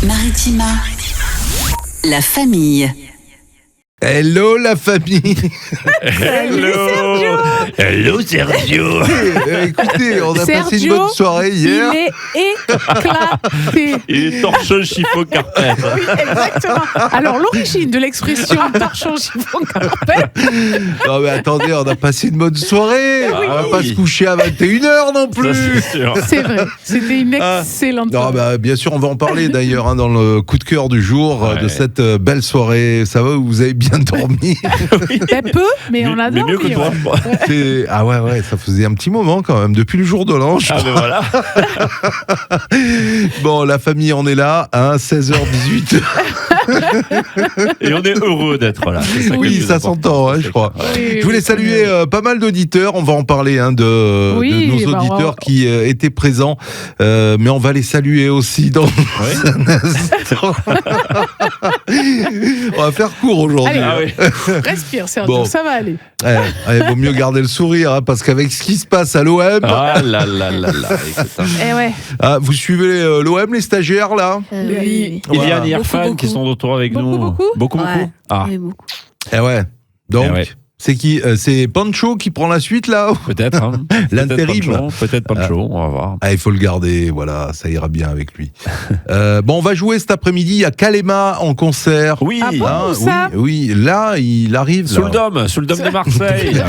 Maritima, la famille. Hello la famille. Hello Sergio. Écoutez, on a Sergio, passé une bonne soirée hier. Il est éclaté. Il est torchon chiffon carpette. Oui, exactement. Alors, l'origine de l'expression torchon chiffon carpette. Non mais attendez, on a passé une bonne soirée. On va pas se coucher à 21h non Ça, plus. c'est sûr. C'est vrai, c'était une excellente Non, soirée. bien sûr, on va en parler d'ailleurs dans le coup de cœur du jour de cette belle soirée. Ça va, vous avez bien dormi? Peu, mais on a Mais mieux dormi. que toi, je crois. Ah ouais, ça faisait un petit moment quand même, depuis le jour de l'an. je Ah ben voilà. Bon, la famille, on est là, 16h18. Et on est heureux d'être là. C'est ça qui est Oui, le plus ça important. s'entend, je crois. Oui, Je voulais saluer pas mal d'auditeurs. On va en parler de Oui, nos bah, auditeurs qui étaient présents. Mais on va les saluer aussi dans un instant. On va faire court aujourd'hui. Allez. Ah oui. Respire, Sergio, Bon. ça va aller. Il vaut mieux garder le sourire hein, parce qu'avec ce qui se passe à l'OM, Ah là là là là. Écoute, hein. Eh ouais. vous suivez l'OM, les stagiaires là? Oui. Il y a Voilà. des fans Beaucoup. qui sont de retour avec Beaucoup, nous. beaucoup Ouais. Ah, Oui, beaucoup. Eh ouais. Donc, Eh ouais. c'est qui? C'est Pancho qui prend la suite là? peut-être. Hein. L'intérim. Peut-être Pancho, on va voir. Ah, il faut le garder, voilà, ça ira bien avec lui. Bon, on va jouer cet après-midi à Kalema en concert. Oui, Ah bon Hein, Où ça oui, là, il arrive. sous là. le dôme de Marseille.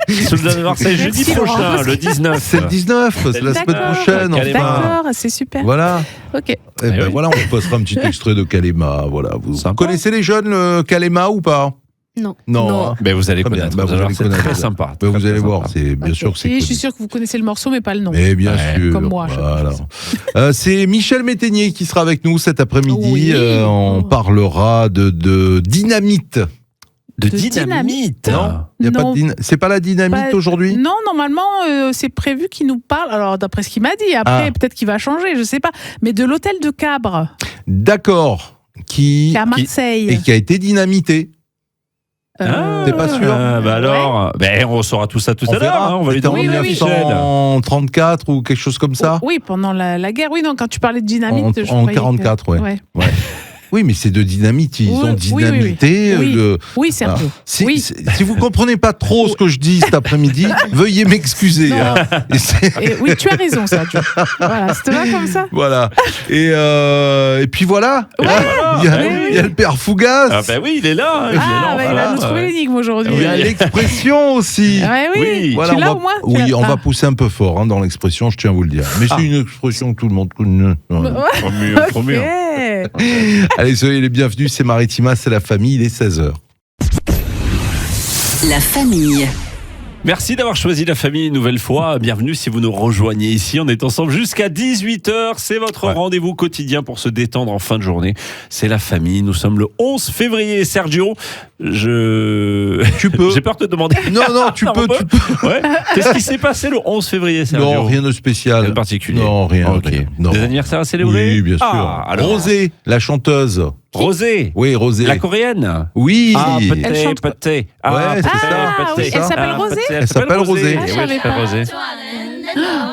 Sous le dôme de Marseille, jeudi Merci, prochain, Laurent. le 19. C'est le 19, c'est la semaine D'accord. prochaine. Kalema. Enfin. D'accord, c'est super. Voilà. Ok. Eh ben, oui. voilà, on vous passera un petit extrait de Kalema. Voilà. Vous Sympa. connaissez les jeunes, le Kalema ou pas? Non. Non. hein. Ben, vous allez Très bien. connaître. Bah, vous allez voir, allez c'est connaître. très sympa. Ben, vous Très, allez très voir, sympa. c'est bien sûr que c'est Et je suis connu. sûre que vous connaissez le morceau, mais pas le nom. Mais bien Ouais, sûr. comme moi, je Voilà. C'est Michel Métainier qui sera avec nous cet après-midi. Oui. On parlera de dynamite. De De dynamite. Non. Y a pas Non. de c'est pas la dynamite Pas- aujourd'hui? Non, normalement, c'est prévu qu'il nous parle. Alors, d'après ce qu'il m'a dit, après, Ah. peut-être qu'il va changer, je sais pas. Mais de l'hôtel de Cabre, D'accord. qui est à Marseille. Et qui a été dynamité. T'es pas sûr? Bah alors, ben, on saura tout ça tout à l'heure. Hein, on va lui C'était en demander à Michel. 1934 ou quelque chose comme ça? Oui, pendant la guerre. Oui, non, quand tu parlais de dynamite, je En croyais que- 44, ouais. Oui, mais c'est de dynamite. Ils Oui, ont oui, dynamité. oui, oui. le- Oui, Sergio. Si, Oui. si vous comprenez pas trop ce que je dis cet après-midi, veuillez m'excuser. Non. hein. Et oui, tu as raison, Sergio. Voilà, ça te va comme ça? Voilà. Et puis voilà. Ouais, Hein, il y a le père Fougas. Ah ben oui, il est là. Hein, Ah, bah, il va voilà. nous trouver l'énigme aujourd'hui. Il y a l'expression aussi. Ouais, oui. Oui. Voilà, Tu l'as on va, au moins? oui, on va pousser un peu fort hein, dans l'expression, je tiens à vous le dire. Mais c'est une expression que tout le monde connaît. Trop mieux, trop mieux. Allez, soyez les bienvenus, c'est Maritima, c'est la famille, il est 16h. La famille. Merci d'avoir choisi la famille une nouvelle fois. Bienvenue si vous nous rejoignez ici. On est ensemble jusqu'à 18h. C'est votre rendez-vous quotidien pour se détendre en fin de journée. C'est la famille. Nous sommes le 11 février. Sergio, Tu peux. j'ai peur de te demander. Non, tu On peux. peut Ouais. Qu'est-ce qui s'est passé le 11 février, Sergio? Non, rien de spécial. Rien de particulier. Non, rien. Ok. rien. Non. Des anniversaires à célébrer? Oui, bien sûr. Ah, alors. Rosé, la chanteuse. Rosé. Oui, Rosé. La coréenne. Oui. Ah, Elle peut-être, chante- peut-être. Ouais, c'est ça. Ah, oui, elle s'appelle Rosé? Elle s'appelle Rosé. Ah, je Eh oui, savais elle s'appelle pas. Rosé.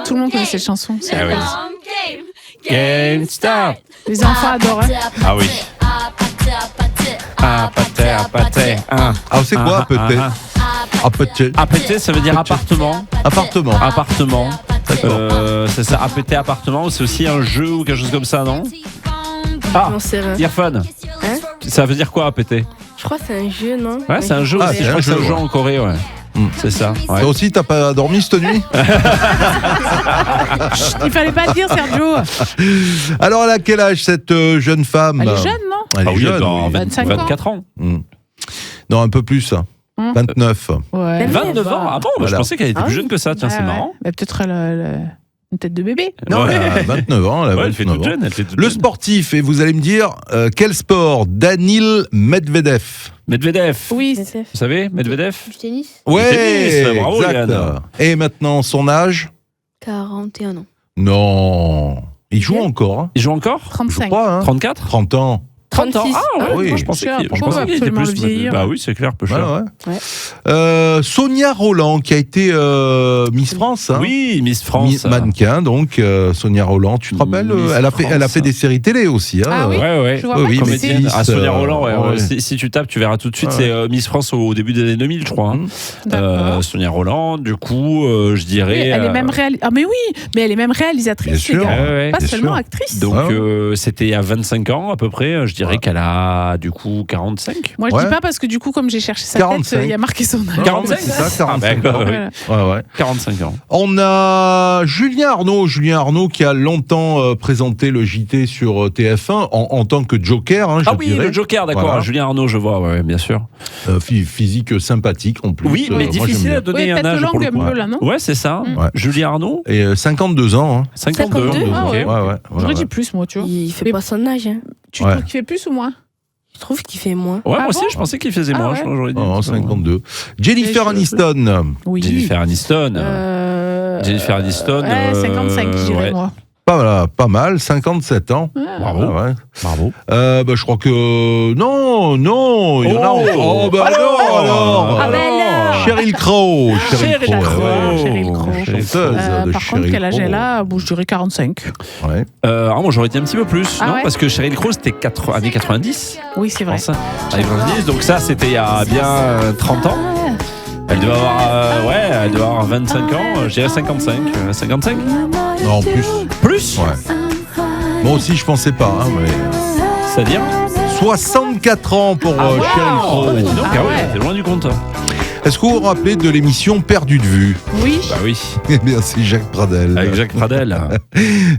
Tout le monde connaît cette chanson. c'est Ah oui. vrai. Game start. Les enfants adorent. hein. Ah oui. Ah, pâté. Ah, c'est quoi, peut-être? Ah, peut-être. APT, ça veut dire appartement. Appartement. Appartement. D'accord. C'est ça, APT appartement, c'est aussi un jeu ou quelque chose comme ça, non? Ah, J'en sais rien. Earphone. Hein Ça veut dire quoi, APT? Je crois que c'est un jeu, non? Ouais, c'est un jeu Ah, aussi. c'est Je un crois que c'est un jeu, jeu ouais. en Corée, ouais. C'est ça. Ouais. Toi aussi, t'as pas dormi cette nuit? Chut, il fallait pas le dire, Sergio. Alors, elle a quel âge cette jeune femme? Elle est jeune, non? Elle Ah est oui, jeune, dans oui. 25 ans. 24 ans. Non, un peu plus. hein. 29. Ouais. 29 ans. Ah bon, bah, je Voilà. pensais qu'elle était Ah plus oui. jeune que ça. Tiens, c'est Ouais, marrant. ouais. Mais peut-être elle a une tête de bébé. Non, Ouais. elle a 29 ans. Elle a Ouais, elle fait 29 toute ans. jeune. Elle fait toute Le jeune. sportif, et vous allez me dire, quel sport? Danil Medvedev. Medvedev. Oui. Vous savez, Medvedev? Du tennis? Ouais, tennis, bravo, exact. Yann. Et maintenant, son âge? 41 ans. Non. Il joue encore, hein, Il joue encore? je 35. crois. Hein. 34? 30 ans. 30 ans. 36. Ah ouais, Oui. moi, je pensais qu'il Faut était absolument plus. le vieillir. Bah oui, c'est clair, peu Ouais, cher. ouais. Sonia Roland, qui a été Miss France. Hein. Oui, Miss France. Mannequin, donc Sonia Roland. Tu te rappelles Miss elle a France. fait des séries télé aussi. Hein. Ah oui. Ouais. Je vois Oui, pas oui, qui mais c'est. Métis, Ah, Sonia Roland, ouais. ouais. Si tu tapes, tu verras tout de suite. Ouais. C'est Miss France au début des années 2000, je crois. Hein. D'accord. Sonia Roland, du coup, je Mais dirais. elle est même ah mais oui, mais elle est même réalisatrice, Bien sûr. les gars. Ouais, Pas bien seulement sûr. actrice. Donc, Ah c'était il y a 25 ans à peu près. Je dirais qu'elle a du coup 45. Moi, je Ouais. dis pas parce que du coup, comme j'ai cherché sa 45. tête, il y a marqué son âge. 45, c'est ça, 45 Ah, d'accord, ans. oui. Voilà. Ouais, ouais. 45 ans. On a Julien Arnaud qui a longtemps présenté le JT sur TF1 en tant que Joker. Hein, Ah je oui, dirais. le Joker, d'accord. Voilà. Julien Arnaud, je vois, ouais, bien sûr. Physique sympathique en plus. Oui, mais moi, difficile j'aime à donner Oui, un tête âge pour longue le un coup. peu là, non Ouais, c'est ça. Ouais. Julien Arnaud, bien. Et 52 ans. Hein. 52. 52, ah ok. ouais. Ouais, J'aurais dit plus, moi, tu vois. Il fait Mais- pas son âge. Hein. Tu Ouais. trouves qu'il fait plus ou moins Je trouve qu'il fait moins. Ouais, Ah moi aussi, bon je pensais qu'il faisait Ah moins. ouais. J'aurais dit. Oh, 52. Jennifer Mais je- Aniston. Oui. Jennifer Aniston. Jennifer Aniston. Ouais, 55, je dirais, ouais. moi. Pas mal, 57 ans. Bravo. Ah ouais. Bravo. Je crois que non, il y en a. Oh, bah alors. Ah, bah alors. Cheryl Crow. Cheryl Crow, Crow. ouais. Cheryl Crow. Chanteuse de Par contre, Cheryl quel âge Crow. elle a Bon, je dirais 45. Ouais. Moi, j'aurais dit un petit peu plus, Ah non ouais Parce que Cheryl Crow, c'était années 90. Oui, c'est Je vrai. pense. Années 90, donc ça, c'était il y a bien 30 ans. Elle doit avoir 25 ans. Je dirais 55. 55 Non, en plus. Plus Ouais. Moi aussi, je pensais pas, hein, mais C'est-à-dire 64 ans pour Cheryl Crow. Dis donc, Ah ouais. t'es loin du compte. Est-ce que vous vous rappelez de l'émission Perdu de vue? Oui. Bah oui, Eh bien, c'est Jacques Pradel. avec Jacques Pradel.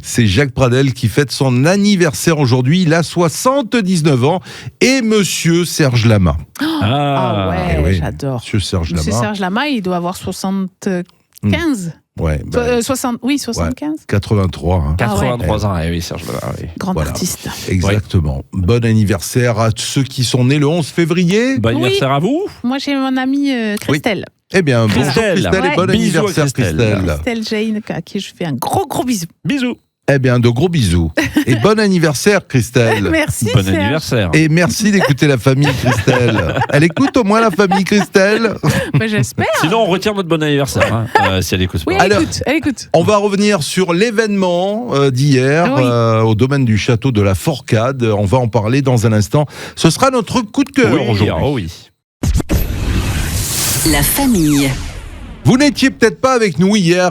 C'est Jacques Pradel qui fête son anniversaire aujourd'hui. Il a 79 ans. Et monsieur Serge Lama. Ah ouais, Eh oui. j'adore. Monsieur Serge Monsieur Lama. Serge Lama, il doit avoir 75. Ouais, So- 60, oui, 75. 83. Hein. 83 ans, oui, Serge Lama, oui. Grand Voilà. artiste. Exactement. Bon anniversaire à ceux qui sont nés le 11 février. Bon anniversaire à vous. Moi, j'ai mon amie Christelle. Eh bien, bonjour Christelle. Christelle et Ouais. bon Bisous à anniversaire Christelle. Christelle. Christelle Jane, à qui je fais un gros bisou. Bisous. Eh bien, de gros bisous. Et bon anniversaire Christelle. Merci. Bon Serge. anniversaire. Et merci d'écouter la famille Christelle. Elle écoute au moins la famille Christelle. Bah, j'espère. Sinon, on retire notre bon anniversaire, si elle écoute Oui, pas. elle Alors- écoute. Elle écoute. On va revenir sur l'événement d'hier Oui. au domaine du château de la Forcade. On va en parler dans un instant. Ce sera notre coup de cœur Oui, aujourd'hui. oh oui. La famille. Vous n'étiez peut-être pas avec nous hier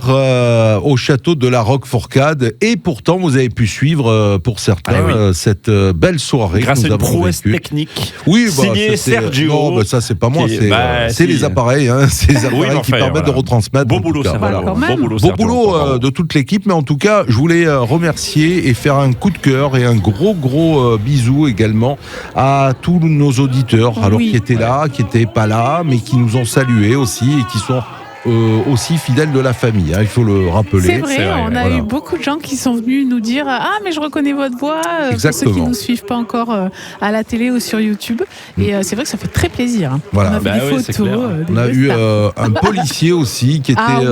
au château de la Roqueforcade et pourtant vous avez pu suivre pour certains Ah oui. cette belle soirée Grâce que à nous une avons prouesse vécue. technique. Oui, Signé c'était- Sergio. Non, ça c'est pas moi, Qui- c'est si. les appareils, hein, c'est les appareils mais qui enfin, permettent voilà. de retransmettre. Beau en tout boulot, cas, Sergio. voilà. Quand même. Beau boulot, Beau Sergio. boulot Bravo. de toute l'équipe, mais en tout cas, je voulais remercier et faire un coup de cœur et un gros bisou également à tous nos auditeurs, alors Oui. qui étaient là, qui n'étaient pas là, mais qui nous ont salués aussi et qui sont aussi fidèles de la famille, hein, il faut le rappeler. C'est vrai, on a voilà. eu beaucoup de gens qui sont venus nous dire Ah, mais je reconnais votre voix. Pour ceux Exactement. qui ne nous suivent pas encore à la télé ou sur YouTube. Et c'est vrai que ça fait très plaisir. hein. Voilà. On a fait Bah des oui, c'est photos. clair. des On a belles eu stars. un policier aussi qui était, Ah oui,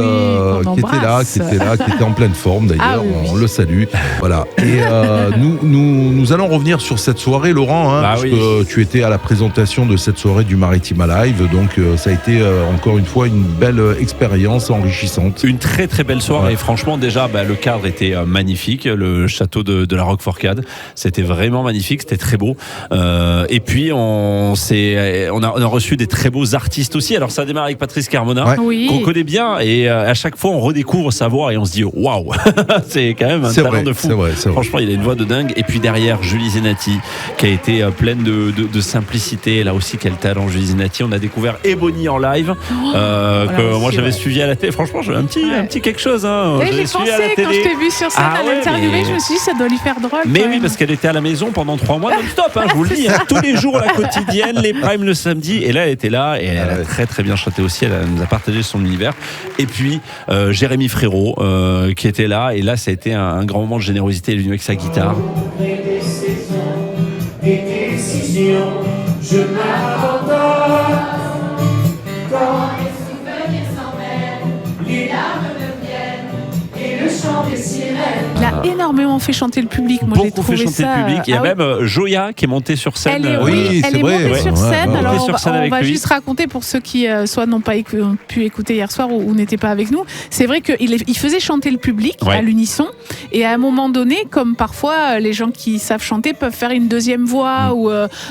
qu'on qui était là, embrasse. qui était en pleine forme d'ailleurs. Ah oui, oui. On le salue. Voilà. Et nous allons revenir sur cette soirée, Laurent, hein, Bah parce oui. que tu étais à la présentation de cette soirée du Maritime Alive, donc ça a été encore une fois une belle expérience enrichissante. Une très très belle soirée. Ouais. Et franchement, déjà, le cadre était magnifique. Le château de la Roqueforcade, c'était vraiment magnifique. C'était très beau. Et puis, on a reçu des très beaux artistes aussi. Alors, ça démarre avec Patrice Carmona, Ouais. Oui. qu'on connaît bien. Et à chaque fois, on redécouvre sa voix et on se dit waouh, c'est quand même un C'est talent vrai, de fou. c'est vrai, c'est vrai. Franchement, il a une voix de dingue. Et puis derrière, Julie Zenati, qui a été pleine de simplicité. Là aussi, quel talent, Julie Zenati. On a découvert Ebony en live, que aussi, moi j'avais ouais. suivi à la télé. Franchement, j'avais un petit quelque chose. Hein. Ouais, Je l'ai j'ai suivi pensé à la quand je télé. t'ai vu sur scène Ah à ouais, l'interviewer, mais- je me suis dit ça doit lui faire drôle. Mais quand oui, même. parce qu'elle était à la maison pendant 3 mois non-stop, hein, je vous le dis, hein, tous les jours la quotidienne, les primes le samedi, et là elle était là et elle a ouais. très très bien chanté aussi, nous a partagé son univers. Et puis Jérémy Frérot qui était là, et là ça a été un grand moment de générosité, il est venu avec sa guitare. Des saisons, des décisions, je m'abandonne. Quand les souvenirs s'en mêlent, les larmes me viennent et le chant des sirènes. Il a énormément énormément fait chanter le public. Moi, j'ai Beaucoup trouvé fait chanter ça. le public. Il y a même Joya qui est montée sur scène. Elle est, Oui, oui, c'est elle est vrai. montée sur Ouais, scène. ouais. Alors, Montée sur scène on avec va lui. juste raconter pour ceux qui soit n'ont pas pu écouter hier soir ou n'étaient pas avec nous. C'est vrai qu'il faisait chanter le public Ouais. à l'unisson. Et à un moment donné, comme parfois les gens qui savent chanter peuvent faire une deuxième voix ou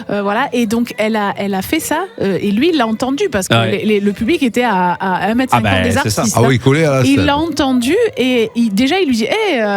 voilà. Et donc elle a fait ça. Et lui, il l'a entendu parce que Ah ouais. le public était à 1m50 des c'est ça. artistes. Ah oui, collé à la Il scène. l'a entendu et déjà il lui dit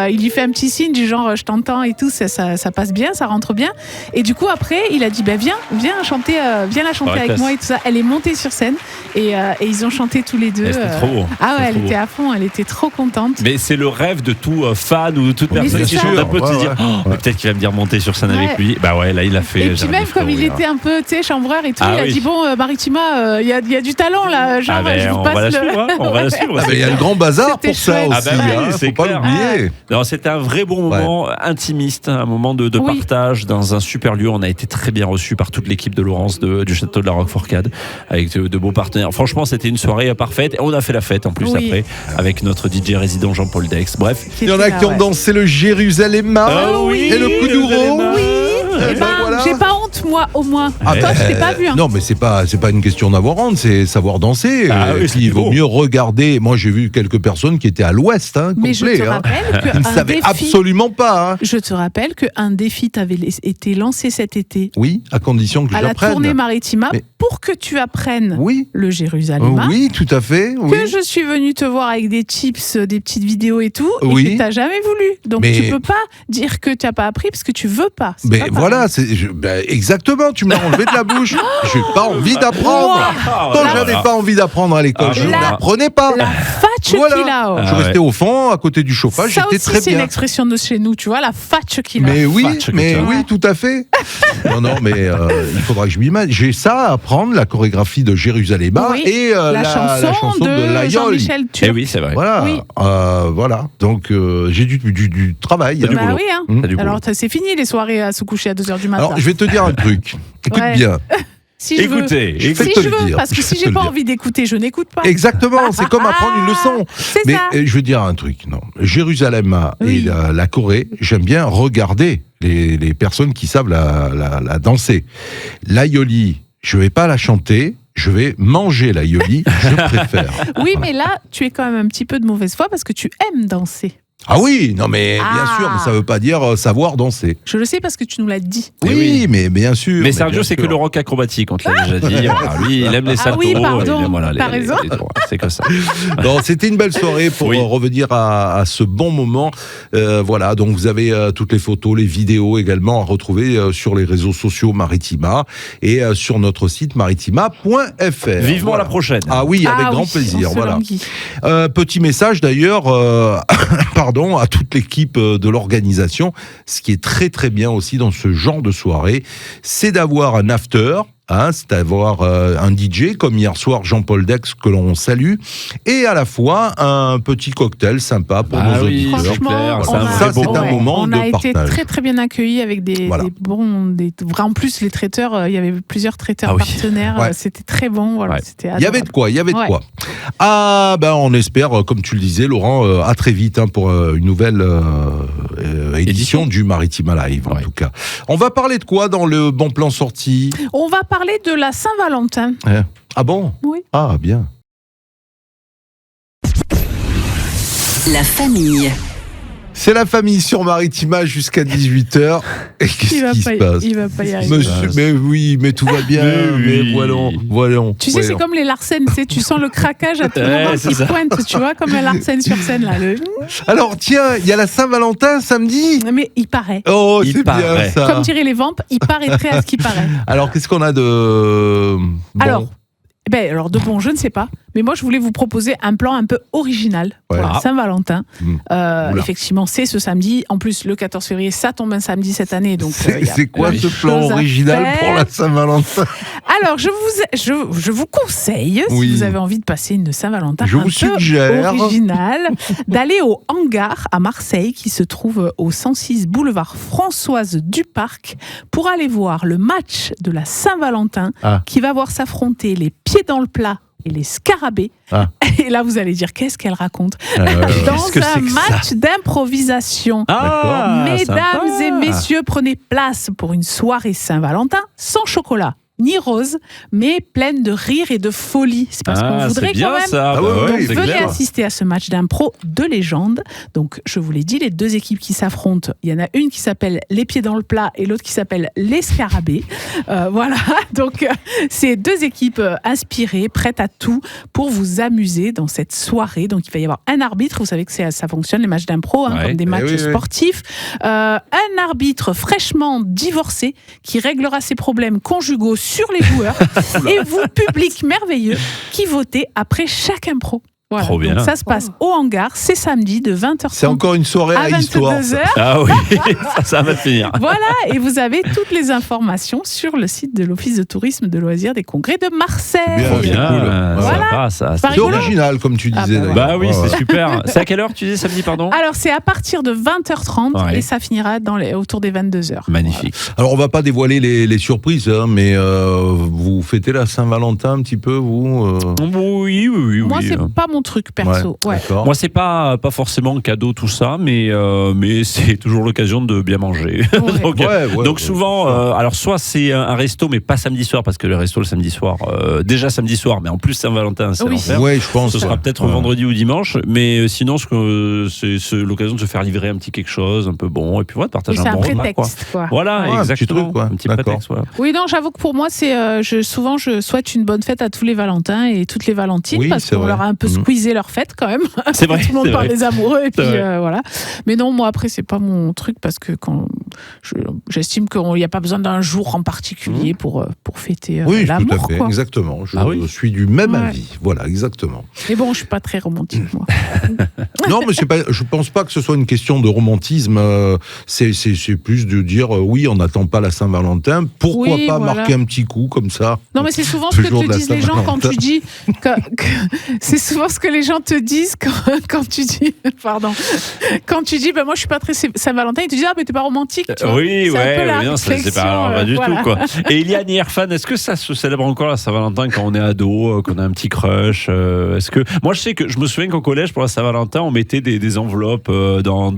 il lui fait un petit signe du genre je t'entends et tout, ça passe bien, ça rentre bien. Et du coup après il a dit viens la chanter Ouais, avec classe. moi et tout ça. Elle est montée sur scène et ils ont chanté tous les deux. Et c'était trop beau. Ah ouais, C'était elle trop était beau. à fond, elle était trop contente. Mais c'est le rêve de tout fan ou de toute Mais personne c'est qui ça. chante un peu de se Ouais, dire ouais. mais peut-être qu'il va me dire monter sur scène Ouais. avec lui. Bah ouais, là il a fait. Et puis Jérémy même comme il Frérot, était un peu, tu sais, chambreur et tout, Ah il a oui. dit Maritima, il y a du talent là, genre Ah ben, je vous on passe va la le. suivre, hein, on va la suivre. Ah, c'est mais il y a clair. le grand bazar C'était pour ça chouette. aussi. Ah bah oui, hein, c'est faut pas clair. l'oublier. Non, c'était un vrai bon moment intimiste, un moment de Oui. partage dans un super lieu. On a été très bien reçus par toute l'équipe de Laurence du château de la Roqueforcade avec de beaux partenaires. Franchement, c'était une soirée parfaite. Et on a fait la fête en plus Oui. après avec notre DJ résident Jean-Paul Dex. Bref. Il y en a qui ont dansé le Jérusalem et le Kuduro. Oui. Eh Eh ben, voilà. j'ai pas honte moi au moins. Ah, Toi, je t'ai pas vu. Hein. Non, mais c'est pas une question d'avoir honte, c'est savoir danser. Ah oui, Et c'est puis, il vaut beau. mieux regarder. Moi, j'ai vu quelques personnes qui étaient à l'ouest, Mais je complet. te rappelle Ils ne qu'un savaient défi. absolument pas. Je te rappelle qu'un défi t'avait été lancé cet été Oui, à condition que à la j'apprenne. tournée Maritima Mais- pour que tu apprennes Oui, le Jérusalem. oui, tout à fait. Oui. Que je suis venue te voir avec des tips, des petites vidéos et tout, Oui. et que t'as jamais voulu. Donc Mais- tu peux pas dire que tu n'as pas appris parce que tu veux pas. C'est Mais pas voilà, exactement, tu me l'as enlevé de la bouche. J'ai pas envie d'apprendre. Wow. Quand Là- j'avais pas envie d'apprendre à l'école, Ah, je là- n'apprenais pas. pareil. La fatch Voilà. qu'il a. Ah Je ouais. restais au fond, à côté du chauffage, Ça j'étais aussi, très c'est une bien. expression de chez nous, tu vois, la fatch qu'il a. Mais oui, Fatch que mais tu as. oui, tout à fait. Non, mais il faudra que je m'y mette. J'ai ça à apprendre, la chorégraphie de Jérusalem Oui, et la chanson de de Layol. Jean-Michel Eh Turc. oui, c'est vrai. Voilà, Oui. voilà. Donc j'ai du travail. du Bah boulot. oui, hein. Mmh. T'as du boulot. Alors c'est fini les soirées à se coucher à 2h du matin. Alors je vais te dire un truc. Écoute Ouais. bien. Si je veux. Écoutez, Je vais Si te je le veux, dire. parce que Je si vais te j'ai le pas dire. envie d'écouter, je n'écoute pas. Exactement, c'est comme apprendre une leçon. C'est Mais ça. je veux dire un truc, non. Jérusalem Oui. et la Corée, j'aime bien regarder les personnes qui savent la danser. L'ayoli, je vais pas la chanter, je vais manger l'ayoli, je préfère. Oui, mais là, tu es quand même un petit peu de mauvaise foi parce que tu aimes danser. Ah oui, non mais bien Ah. sûr, mais ça veut pas dire savoir danser. Je le sais parce que tu nous l'as dit. Eh Oui, oui. mais bien sûr. Mais Sergio, bien c'est sûr. que le rock acrobatique, on te l'a déjà dit. Voilà, lui, il aime les saltos. oui, pardon, il aime, voilà, t'as raison. c'est comme ça. Non, c'était une belle soirée pour Oui. revenir à ce bon moment. Voilà, donc vous avez toutes les photos, les vidéos également à retrouver sur les réseaux sociaux Maritima et sur notre site maritima.fr. Vivement Voilà. la prochaine. Ah oui, avec Ah grand oui, plaisir. on se Voilà. languit. Petit message d'ailleurs, pardon, à toute l'équipe de l'organisation. Ce qui est très très bien aussi dans ce genre de soirée, c'est d'avoir un after. C'est d'avoir un DJ comme hier soir Jean-Paul Dex que l'on salue et à la fois un petit cocktail sympa pour Ah nos oui, auditeurs. c'est clair, on c'est un a- vrai Ça, c'est bon un moment on de a été partage. très très bien accueillis avec des Voilà. bons. En plus, les traiteurs, il y avait plusieurs traiteurs Ah oui. partenaires. Ouais. C'était très bon. Voilà, Ouais. c'était Il y avait de quoi, il y avait de Ouais. quoi. Ah ben on espère, comme tu le disais Laurent, à très vite pour une nouvelle édition du Maritima Live en Ouais. tout cas. On va parler de quoi dans le bon plan sorti? On va parler de la Saint-Valentin. Ah bon? Oui. Ah bien. La famille. C'est la famille sur Maritima jusqu'à 18h. Et qu'est-ce qui se passe? Il va pas y arriver. Monsieur, mais oui, mais tout va bien. Mais Mais oui. voyons. Tu sais, c'est comme les Larsen, tu sens le craquage à tout Ouais, moment c'est qui ça. pointe, tu vois, comme un Larsen sur scène là. Alors tiens, il y a la Saint-Valentin samedi. Mais il paraît. Oh, Il c'est bien paraît. ça. Comme diraient les vampes, il paraîtrait à ce qui paraît. Alors qu'est-ce qu'on a de bon? Alors de bon, je ne sais pas. Mais moi, je voulais vous proposer un plan un peu original pour Ouais. la Saint-Valentin. Oula. Effectivement, c'est ce samedi. En plus, le 14 février, ça tombe un samedi cette année. Donc, il y a C'est quoi plein ce de plan choses à original faire. pour la Saint-Valentin? Alors, je vous conseille, Oui. si vous avez envie de passer une Saint-Valentin Je un vous peu suggère. originale, d'aller au hangar à Marseille, qui se trouve au 106 boulevard Françoise Duparc, pour aller voir le match de la Saint-Valentin, Ah. qui va voir s'affronter les pieds dans le plat et les Scarabées. Ah. Et là, vous allez dire, qu'est-ce qu'elle raconte ouais. dans Qu'est-ce que un c'est que ça match d'improvisation. Ah, Mesdames sympa. et messieurs, prenez place pour une soirée Saint-Valentin sans chocolat ni rose, mais pleine de rire et de folie. C'est parce qu'on voudrait c'est bien quand même. ça. Ah bah ouais, ouais, ouais, Donc, c'est venez clair. assister à ce match d'impro de légende. Donc, je vous l'ai dit, les deux équipes qui s'affrontent, il y en a une qui s'appelle Les Pieds dans le Plat et l'autre qui s'appelle Les Scarabées. Voilà, donc c'est deux équipes inspirées, prêtes à tout pour vous amuser dans cette soirée. Donc, il va y avoir un arbitre. Vous savez que ça fonctionne, les matchs d'impro, Ouais. comme des matchs oui. sportifs. Un arbitre fraîchement divorcé qui réglera ses problèmes conjugaux sur les joueurs. Et vous, public merveilleux, qui votez après chaque impro. Voilà. Trop bien. Donc ça se passe au hangar, c'est samedi de 20h30 C'est encore une soirée à à histoire. 22h. Ah oui, ça va finir. Voilà, et vous avez toutes les informations sur le site de l'Office de tourisme de loisirs des congrès de Marseille. Bien, Trop c'est bien, cool. sympa Voilà. ça. Pas C'est rigolo. original, comme tu Ah, disais. bah ouais. d'ailleurs. Bah oui, Ouais, c'est ouais. super. C'est à quelle heure tu disais samedi, pardon? Alors c'est à partir de 20h30 Ouais. et ça finira autour des 22h. Magnifique. Alors, on va pas dévoiler les surprises, hein, mais vous fêtez la Saint-Valentin un petit peu, vous Oui. Moi, c'est pas mon truc perso. Ouais. D'accord. Moi, c'est pas forcément cadeau tout ça, mais c'est toujours l'occasion de bien manger. donc, donc souvent, alors soit c'est un resto, mais pas samedi soir, parce que le resto le samedi soir, déjà samedi soir, mais en plus Saint-Valentin, c'est Oui. l'enfer. Ouais, je pense. Ce sera peut-être Ouais. vendredi ou dimanche, mais sinon, c'est l'occasion de se faire livrer un petit quelque chose, un peu bon, et puis voilà, de Oui, partager c'est un un bon repas, quoi. prétexte, quoi. Voilà, Ouais, un petit exactement. truc, quoi. Un petit D'accord. prétexte, voilà. Oui, non, j'avoue que pour moi, c'est souvent je souhaite une bonne fête à tous les Valentins et toutes les Valentines Oui, parce c'est qu'on vrai. leur a un peu Mhm. squeezé leur fête quand même. C'est vrai. Tout le monde c'est parle vrai. des amoureux et puis C'est vrai. voilà. Mais non, moi après c'est pas mon truc parce que j'estime qu'il n'y a pas besoin d'un jour en particulier pour fêter Oui, tout l'amour. à fait, Quoi. exactement. Je Ah oui. suis du même Ouais. avis. Voilà, exactement. Mais bon, je suis pas très romantique moi. Non, mais je pense pas que ce soit une question de romantisme. C'est plus de dire oui, on n'attend pas la Saint-Valentin. Pourquoi Oui, pas voilà. marquer un petit coup comme ça? Non, mais c'est souvent Le ce que jour te de la disent les gens quand Saint-Valentin. tu dis. C'est souvent ce que les gens te disent quand tu dis. Pardon. Quand tu dis, moi je suis pas très Saint-Valentin, ils te disent, ah, mais t'es pas romantique. Tu vois. Oui, C'est un peu la ouais, non, c'est réflexion, pas du voilà. tout, quoi. Et Eliane Irfan, est-ce que ça se célèbre encore la Saint-Valentin quand on est ado, qu'on a un petit crush est-ce que moi je me souviens qu'au collège pour la Saint-Valentin on mettait des enveloppes dans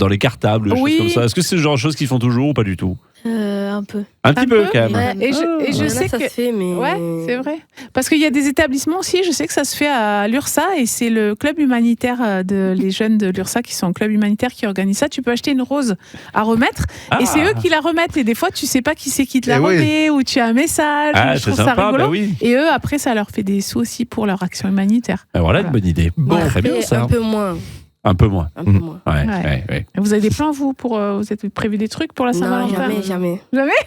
les cartables, des Oui. choses comme ça. Est-ce que c'est le genre de choses qu'ils font toujours ou pas du tout? Un peu. Un petit peu quand même. Ouais. Et je Là, sais ça que. se fait, mais. Ouais, c'est vrai. Parce qu'il y a des établissements aussi, je sais que ça se fait à l'URSA et c'est le club humanitaire les jeunes de l'URSA qui sont en club humanitaire qui organise ça. Tu peux acheter une rose à remettre Ah. et c'est eux qui la remettent. Et des fois, tu sais pas qui c'est qui te la Eh oui. remet ou tu as un message. Ah, je c'est trouve ça sympa, rigolo. bah oui. Et eux, après, ça leur fait des sous aussi pour leur action humanitaire. Ben voilà une bonne idée. Bon, Ouais, très bien mais ça. un peu moins. Un peu moins. Un peu moins. Ouais. Vous avez des plans, vous, pour. Vous avez prévu des trucs pour la Non, Saint-Valentin jamais. Jamais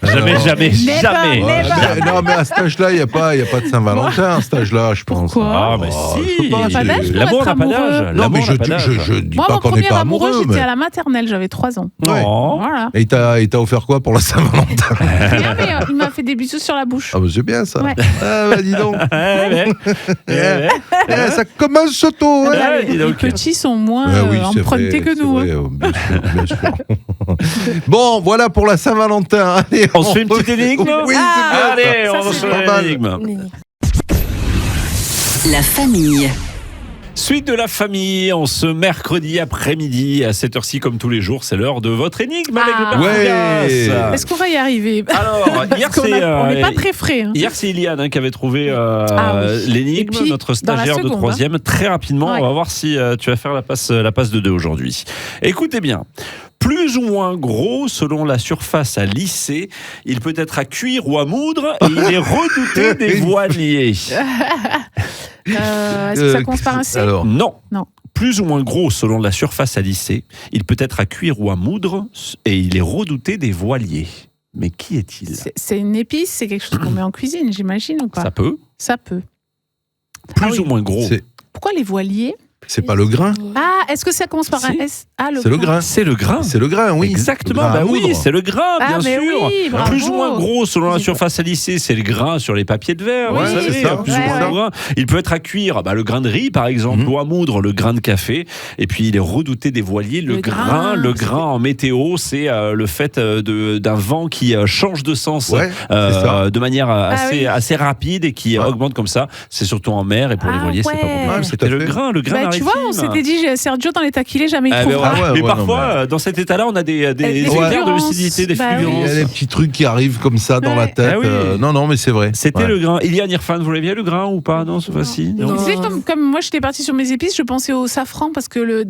Jamais, Non. jamais, Never, jamais. never. Non, mais à cet âge-là, il n'y a pas de Saint-Valentin à cet âge-là, je pense. Pourquoi Ah, mais Oh, si. je sais pas, pas d'âge pour L'amour être n'a pas d'âge. amoureux. Non, mais L'amour n'a pas d'âge. je dis Moi, pas mon qu'on n'est premier pas amoureux, amoureux. j'étais Mais... à la maternelle, j'avais 3 ans. Ouais. Oh. Voilà. Et il t'a offert quoi pour la Saint-Valentin? Rien, mais il m'a fait des bisous sur la bouche. Ah, bah, c'est bien ça. Ouais. Ah, bah, dis donc. Ouais. Ça commence tôt. Hein. Ouais, dis les donc. petits sont moins Ah oui, c'est empruntés vrai, que c'est nous. vrai, bien sûr, bien sûr. Bon, voilà pour la Saint-Valentin. Allez, On se fait une petite énigme? Oui, c'est bien. Allez, ça, on c'est se pas fait mal. l'énigme. La famille. Suite de la famille, en ce mercredi après-midi, à cette heure-ci, comme tous les jours, c'est l'heure de votre énigme avec le Père Ouais. Fougas. Est-ce qu'on va y arriver? Alors, hier, Parce qu'on c'est... on n'est pas très frais. Hein. Hier, c'est Iliane qui avait trouvé Ah oui. l'énigme, Et puis, notre dans la stagiaire de seconde, 3e. Très rapidement, Ouais. on va voir si tu vas faire la passe de 2 aujourd'hui. Écoutez bien. Plus ou moins gros selon la surface à lisser, il peut être à cuire ou à moudre et il est redouté des voiliers. Est-ce que ça commence par un C? Alors, Non. Non. Plus ou moins gros selon la surface à lisser, il peut être à cuire ou à moudre et il est redouté des voiliers. Mais qui est-il? C'est une épice, c'est quelque chose qu'on met en cuisine, j'imagine ou pas? Ça peut. Ça peut. Plus Ah oui. ou moins gros. c'est Pourquoi les voiliers? C'est pas le grain. Ah, est-ce que ça commence par un Si. S? Ah, C'est le grain. C'est le grain. C'est le grain, oui. Exactement, Le grain à bah oui, moudre. c'est le grain, Ah, bien mais sûr. oui, bravo. Plus ou moins gros selon la surface à lisser, c'est le grain sur les papiers de verre. Ouais, vous savez, c'est ça. plus ou Ouais, moins ouais. gros grain. Il peut être à cuire, le grain de riz par exemple, ou à moudre le grain de café. Et puis il est redouté des voiliers, le grain en météo, c'est le fait d'un vent qui change de sens Ouais, c'est ça. de manière oui. assez rapide et qui augmente comme ça. C'est surtout en mer et pour les Ah voiliers, c'est pas ouais. bon. Ouais, C'était tout à le fait. grain Bah, tu maritime. vois, on s'était dit, Sergio dans les taquilés, jamais il Ah, ben trouvera. voilà. Ah ouais, mais ouais, parfois, non, dans cet état-là, on a des Des éclairs de fulgurances. lucidité, des Bah oui. Il y fulgurances. a des petits trucs qui arrivent comme ça dans la Ouais. tête. Ah oui. Non, mais c'est vrai. C'était Ouais. le grain. Iliane Irfan, vous l'aviez le grain ou pas? Non, cette fois-ci. Non. Tu sais, comme moi j'étais partie sur mes épices, je pensais au safran parce que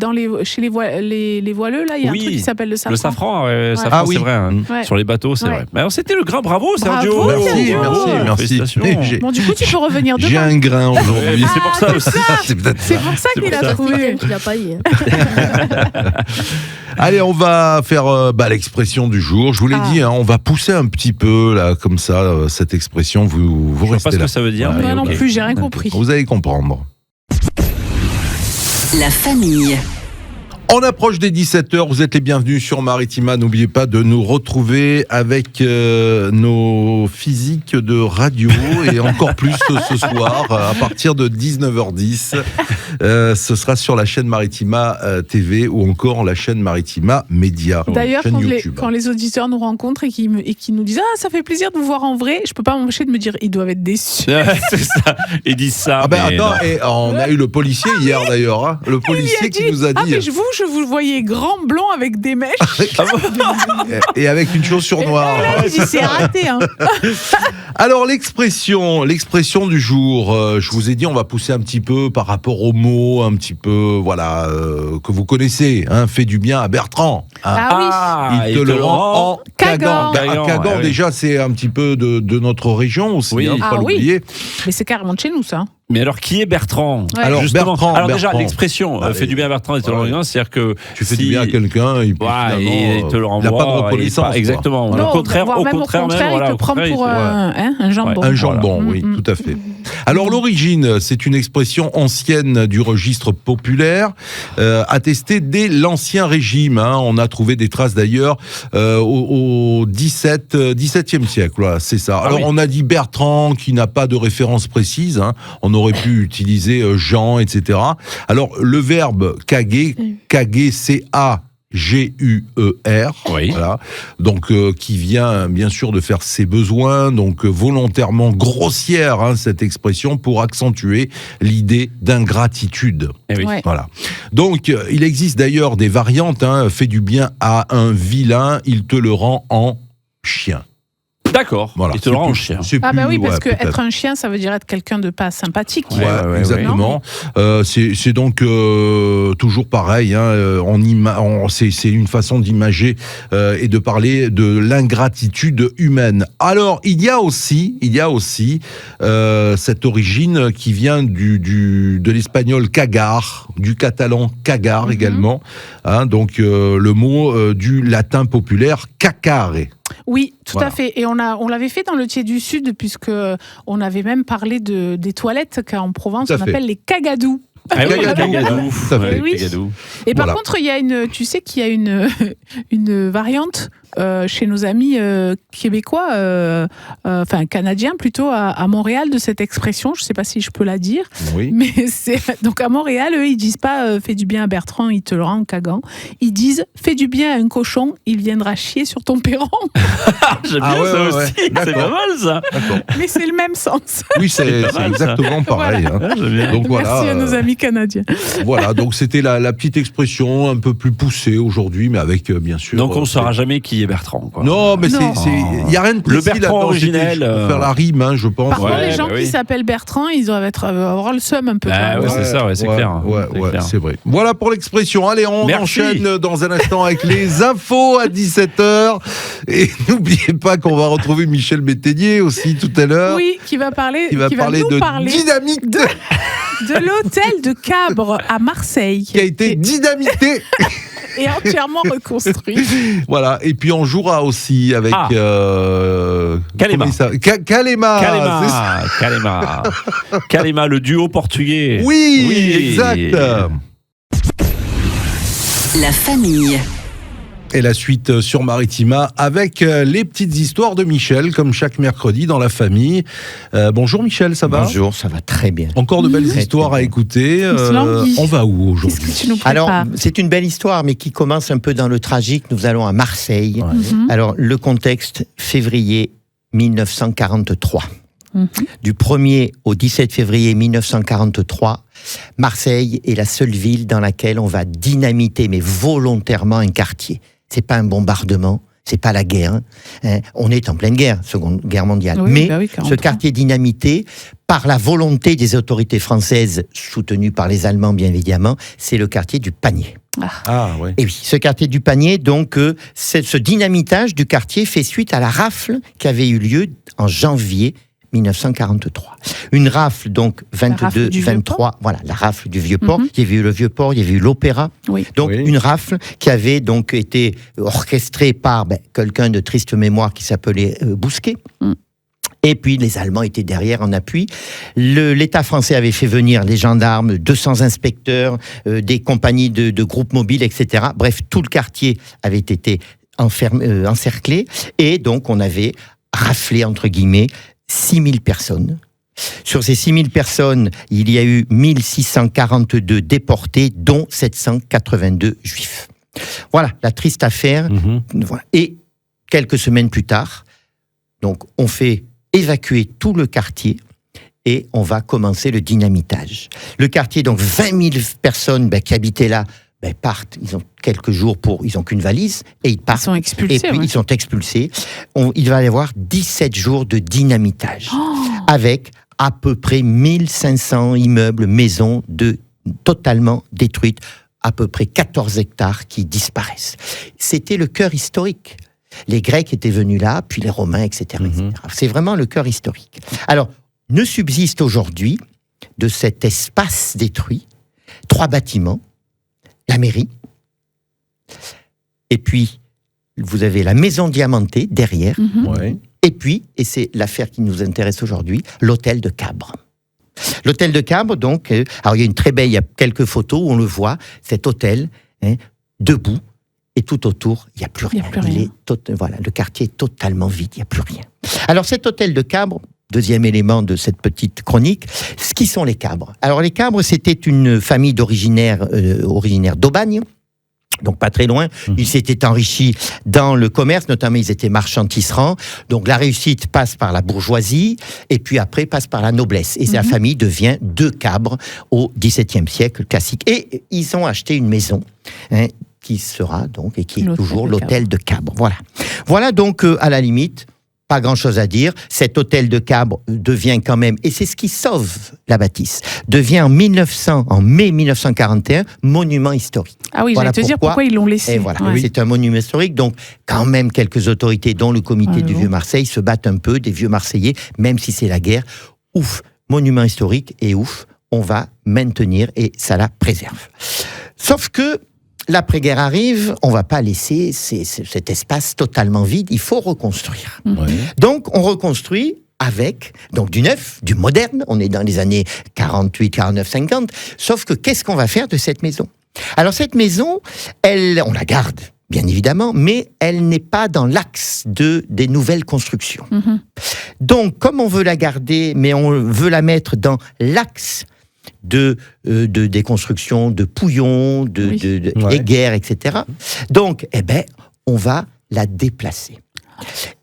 chez les voileux, là, il y a Oui. un truc qui s'appelle le safran. Le safran, safran, Ah oui. c'est vrai. hein. Ouais. Sur les bateaux, c'est Ouais. vrai. Mais alors, c'était le grain. Bravo, Sergio. Bravo, Merci, Sergio. merci. Félicitations. J'ai- Bon, du coup, tu peux revenir J'ai demain. un grain aujourd'hui. C'est pour ça aussi. C'est peut-être C'est ça. pour ça C'est qu'il pour a ça. trouvé. Il a pas eu. Allez, on va faire l'expression du jour. Je vous l'ai Ah. dit, on va pousser un petit peu là, comme ça, cette expression. Vous Je sais restez pas ce là. que ça veut dire. Ouais, mais Moi non ok. plus, j'ai rien compris. Vous allez comprendre. La famille. On approche des 17h, vous êtes les bienvenus sur Maritima. N'oubliez pas de nous retrouver avec nos physiques de radio et encore plus ce soir à partir de 19h10. Ce sera sur la chaîne Maritima TV ou encore la chaîne Maritima Média. D'ailleurs, chaîne quand YouTube. les auditeurs nous rencontrent et qui nous disent « Ah, ça fait plaisir de vous voir en vrai », je peux pas m'empêcher de me dire « Ils doivent être déçus C'est ça. Ils disent ça. Ah ben mais attends, non. et on a eu le policier hier d'ailleurs, hein. Le » policier qui nous a Ah, dit mais je vous voyais grand, blond, avec des mèches. et avec une chaussure noire. Là, je dis « C'est raté, hein !» Alors l'expression du jour, je vous ai dit on va pousser un petit peu par rapport aux mots, un petit peu voilà que vous connaissez, hein, fait du bien à Bertrand. Hein. Ah Il te le rend en Cagan. Ben, à Cagan, Cagan, ah oui. déjà c'est un petit peu de notre région aussi, Oui. hein, faut Ah pas oui. l'oublier. Mais c'est carrément de chez nous, ça. Mais alors, qui est Bertrand? Ouais. Alors Justement. Bertrand, Alors déjà, Bertrand. l'expression Ah, fait du bien à Bertrand et te le ouais. rend, c'est-à-dire que Tu fais si- du bien à quelqu'un et puis Ouais, finalement, et il te le renvoie. il n'a pas de il est reconnaissance. pas- Exactement. Voilà. Au Non, contraire, voire même voilà, il te prend pour il te- un jambon. Un jambon, Voilà. oui, tout à fait. Alors l'origine, c'est une expression ancienne du registre populaire, attestée dès l'Ancien Régime. Hein. On a trouvé des traces d'ailleurs au XVIIe siècle. Voilà, c'est ça. Alors oui. on a dit Bertrand, qui n'a pas de référence précise. Hein. On aurait pu utiliser Jean, etc. Alors le verbe caguer, C-A. G-U-E-R, Oui. voilà. Donc qui vient bien sûr de faire ses besoins, donc volontairement grossière hein, cette expression pour accentuer l'idée d'ingratitude. Eh oui. Ouais. Voilà. Donc il existe d'ailleurs des variantes. Hein, fais du bien à un vilain, il te le rend en chien. D'accord. Voilà. Il te le rend en chien. C'est Ah bah plus- oui, parce ouais, que peut-être. être un chien, ça veut dire être quelqu'un de pas sympathique. Ouais, ouais, exactement. C'est donc toujours pareil. Hein, c'est une façon d'imager et de parler de l'ingratitude humaine. Alors il y a aussi cette origine qui vient de l'espagnol cagar, du catalan cagar également. Hein, donc le mot du latin populaire cacare. Oui, tout Voilà. à fait. Et on l'avait fait dans le Tiers du Sud, puisque on avait même parlé des toilettes qu'en Provence, Tout à on fait. appelle les cagadous. Ah oui, Cagadou. Cagadou. Tout à fait. Ouais, Oui. Cagadou. Et par Voilà. contre, tu sais qu'il y a une variante chez nos amis québécois, enfin canadiens plutôt, à Montréal de cette expression. Je ne sais pas si je peux la dire, Oui. mais c'est donc à Montréal, eux, ils disent pas fais du bien à Bertrand, il te le rend cagan. Ils disent fais du bien à un cochon, il viendra chier sur ton perron. J'aime Ah bien ouais, ça ouais, aussi. ouais. C'est D'accord. pas mal ça. D'accord. Mais c'est le même sens. Oui, c'est pas mal, ça. exactement pareil. hein. Ouais, j'aime bien. Donc Merci voilà. à nos amis canadiens. Voilà, donc c'était la petite expression un peu plus poussée aujourd'hui, mais avec bien sûr. Donc on ne saura jamais qui est Bertrand. Quoi. Non, mais Non. il n'y a rien de précis Le Bertrand là-dedans. originel, C'était pour faire la rime, hein, je pense. Par Ouais, contre, les gens bah qui oui. s'appellent Bertrand, ils doivent avoir le seum un peu. Bah quand même. ouais, c'est ça, ouais, c'est clair. Ouais, C'est ouais, clair. c'est vrai. Voilà pour l'expression. Allez, on Merci. enchaîne dans un instant avec les infos à 17h. Et n'oubliez pas qu'on va retrouver Michel Métainier aussi tout à l'heure. Oui, qui va Qui va parler nous de parler dynamite de l'hôtel de Cabre à Marseille. qui a été dynamité. Et entièrement reconstruit. Voilà. Et puis on jouera aussi avec Kalema. Kalema. Kalema, le duo portugais. Oui, exact. La famille. Et la suite sur Maritima avec les petites histoires de Michel, comme chaque mercredi dans la famille. Bonjour Michel, ça va ? Bonjour, ça va très bien. Encore de belles Très, histoires très à bien. écouter. On va où aujourd'hui ? Qu'est-ce que tu nous prépares ? Alors, c'est une belle histoire, mais qui commence un peu dans le tragique. Nous allons à Marseille. Alors, le contexte, février 1943. Du 1er au 17 février 1943, Marseille est la seule ville dans laquelle on va dynamiter, mais volontairement, un quartier. C'est pas un bombardement, c'est pas la guerre. On est en pleine guerre, Seconde Guerre mondiale. Oui, mais bah oui, ce 43. quartier dynamité, par la volonté des autorités françaises, soutenues par les Allemands bien évidemment, c'est le quartier du Panier. Ah ouais. Et oui, ce quartier du Panier, donc, ce dynamitage du quartier fait suite à la rafle qui avait eu lieu en janvier 1943. Une rafle, donc, rafle du 22-23, voilà, la rafle du Vieux-Port. Il y avait eu le Vieux-Port, il y avait eu l'Opéra. Oui. Donc, Oui. une rafle qui avait donc été orchestrée par quelqu'un de triste mémoire qui s'appelait Bousquet. Et puis, les Allemands étaient derrière en appui. L'État français avait fait venir les gendarmes, 200 inspecteurs, des compagnies de groupes mobiles, etc. Bref, tout le quartier avait été encerclé. Et donc, on avait raflé, entre guillemets, 6000 personnes. Sur ces 6000 personnes, il y a eu 1642 déportés, dont 782 juifs. Voilà, la triste affaire. Voilà. Et quelques semaines plus tard, donc, on fait évacuer tout le quartier et on va commencer le dynamitage. Le quartier, donc 20 000 personnes qui habitaient là, partent, ils ont quelques jours ils n'ont qu'une valise, et ils partent. Ils sont expulsés, Et puis, ouais. ils sont expulsés. Il va y avoir 17 jours de dynamitage, avec à peu près 1500 immeubles, maisons totalement détruites, à peu près 14 hectares qui disparaissent. C'était le cœur historique. Les Grecs étaient venus là, puis les Romains, etc. etc. C'est vraiment le cœur historique. Alors, ne subsiste aujourd'hui de cet espace détruit 3 bâtiments, la mairie, et puis vous avez la maison diamantée derrière, Ouais. et puis, et c'est l'affaire qui nous intéresse aujourd'hui, l'hôtel de Cabre. L'hôtel de Cabre, donc, alors il y a une très belle, il y a quelques photos où on le voit, cet hôtel, debout, et tout autour, il n'y a plus rien. Voilà, le quartier est totalement vide, il n'y a plus rien. Alors cet hôtel de Cabre, deuxième élément de cette petite chronique, ce qui sont les Cabres. Alors les Cabres, c'était une famille originaire d'Aubagne, donc pas très loin. Ils s'étaient enrichis dans le commerce, notamment ils étaient marchands tisserands. Donc la réussite passe par la bourgeoisie et puis après passe par la noblesse. Et la famille devient de Cabres au XVIIe siècle classique. Et ils ont acheté une maison qui sera donc et qui est toujours l'hôtel de Cabre. Voilà donc à la limite. Pas grand-chose à dire. Cet hôtel de Cabre devient quand même, et c'est ce qui sauve la bâtisse, devient en mai 1941, monument historique. Ah oui, j'allais te dire pourquoi ils l'ont laissé. Et voilà, c'est un monument historique, donc quand même quelques autorités, dont le comité du Vieux-Marseille, se battent un peu, des vieux Marseillais, même si c'est la guerre. Ouf, monument historique, et ouf, on va maintenir, et ça la préserve. Sauf que l'après-guerre arrive, on ne va pas laisser cet espace totalement vide, il faut reconstruire. Donc, on reconstruit avec du neuf, du moderne, on est dans les années 48, 49, 50, sauf que qu'est-ce qu'on va faire de cette maison ? Alors, cette maison, on la garde, bien évidemment, mais elle n'est pas dans l'axe des nouvelles constructions. Donc, comme on veut la garder, mais on veut la mettre dans l'axe des constructions de Pouillon, Heger, etc. Donc, on va la déplacer.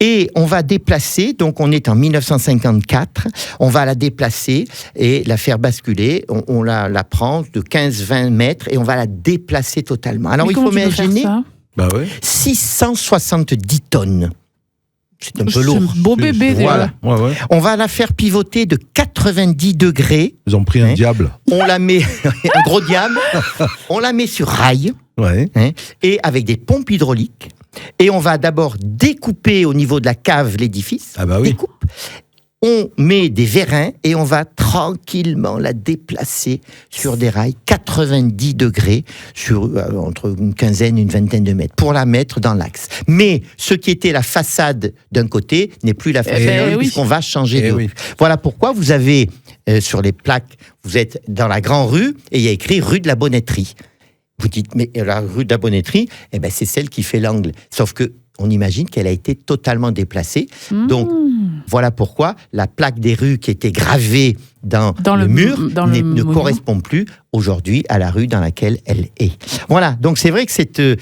Et on va déplacer, donc on est en 1954, on va la déplacer et la faire basculer, on la prend de 15-20 mètres et on va la déplacer totalement. Alors, il faut imaginer 670 tonnes. C'est un peu lourd. C'est un beau bébé, déjà. On va la faire pivoter de 90 degrés. Ils ont pris un diable. On la met, un gros diable. On la met sur rail. Et avec des pompes hydrauliques. Et on va d'abord découper au niveau de la cave l'édifice. Découpe. on met des vérins et on va tranquillement la déplacer sur des rails 90 degrés sur entre une quinzaine et une vingtaine de mètres pour la mettre dans l'axe. Mais ce qui était la façade d'un côté n'est plus la façade de l'autre, puisqu'on va changer de rue. Voilà pourquoi vous avez sur les plaques, vous êtes dans la grande rue et il y a écrit rue de la Bonnetterie. Vous dites, mais la rue de la Bonnetterie, c'est celle qui fait l'angle. Sauf que on imagine qu'elle a été totalement déplacée. Donc, voilà pourquoi la plaque des rues qui était gravée dans le mur ne correspond plus aujourd'hui à la rue dans laquelle elle est. Voilà, donc c'est vrai que c'était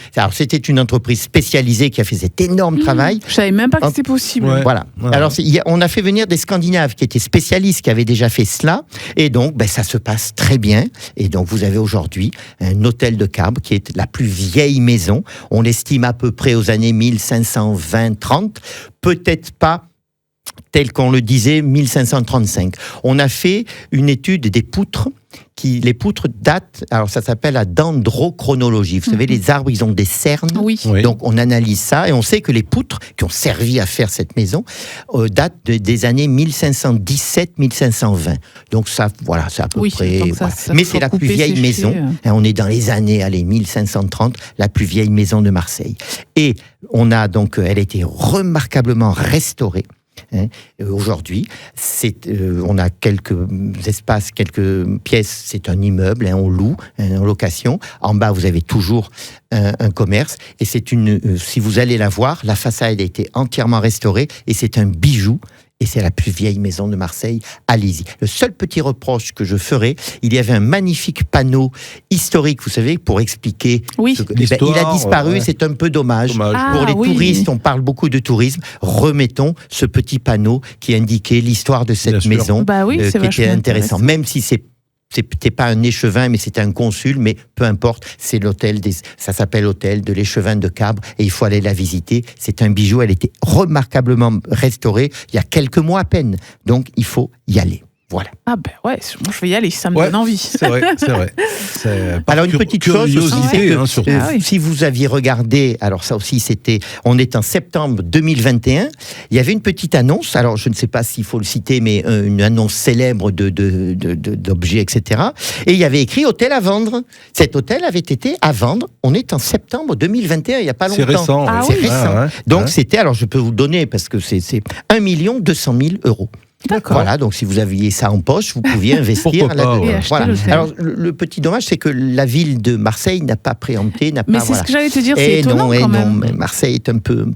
une entreprise spécialisée qui a fait cet énorme travail. Je savais même pas que c'était possible. Ouais. Voilà. Ouais. Alors, on a fait venir des Scandinaves qui étaient spécialistes, qui avaient déjà fait cela. Et donc, ça se passe très bien. Et donc, vous avez aujourd'hui un hôtel de Cabre qui est la plus vieille maison. On l'estime à peu près aux années 1520-30. Peut-être pas tel qu'on le disait, 1535. On a fait une étude des poutres. Les poutres datent, alors ça s'appelle la dendrochronologie. Vous savez, les arbres, ils ont des cernes. Oui. Donc on analyse ça et on sait que les poutres qui ont servi à faire cette maison datent des années 1517-1520. Donc ça, voilà, c'est à peu près. Mais c'est la plus vieille maison. On est dans les années 1530, la plus vieille maison de Marseille. Et on a donc, elle a été remarquablement restaurée. Aujourd'hui, on a quelques espaces, quelques pièces, c'est un immeuble, on loue, en location. En bas, vous avez toujours un commerce. Et si vous allez la voir, la façade a été entièrement restaurée et c'est un bijou. Et c'est la plus vieille maison de Marseille, allez-y. Le seul petit reproche que je ferai, il y avait un magnifique panneau historique, vous savez, pour expliquer. Oui. Il a disparu, c'est un peu dommage. Pour les touristes, on parle beaucoup de tourisme. Remettons ce petit panneau qui indiquait l'histoire de cette maison, qui était intéressant. Même si c'était pas un échevin, mais c'était un consul, mais peu importe, c'est ça s'appelle l'hôtel de l'échevin de Cabre, et il faut aller la visiter. C'est un bijou, elle était remarquablement restaurée il y a quelques mois à peine, donc il faut y aller. Voilà. Ah moi je vais y aller, ça me donne envie. C'est vrai. Alors une petite chose aussi, c'est que surtout. si vous aviez regardé, alors ça aussi on est en septembre 2021, il y avait une petite annonce, alors je ne sais pas s'il faut le citer, mais une annonce célèbre d'objets, etc. Et il y avait écrit hôtel à vendre. Cet hôtel avait été à vendre, on est en septembre 2021, il n'y a pas longtemps. C'est récent. C'est récent. Donc c'était, alors je peux vous donner, parce que c'est 1 200 000 €. D'accord. Voilà, donc si vous aviez ça en poche, vous pouviez investir là-dedans. Voilà. Alors le petit dommage, c'est que la ville de Marseille n'a pas préempté, Mais c'est ce que j'allais te dire, c'est étonnant quand même. Non, Marseille est un peu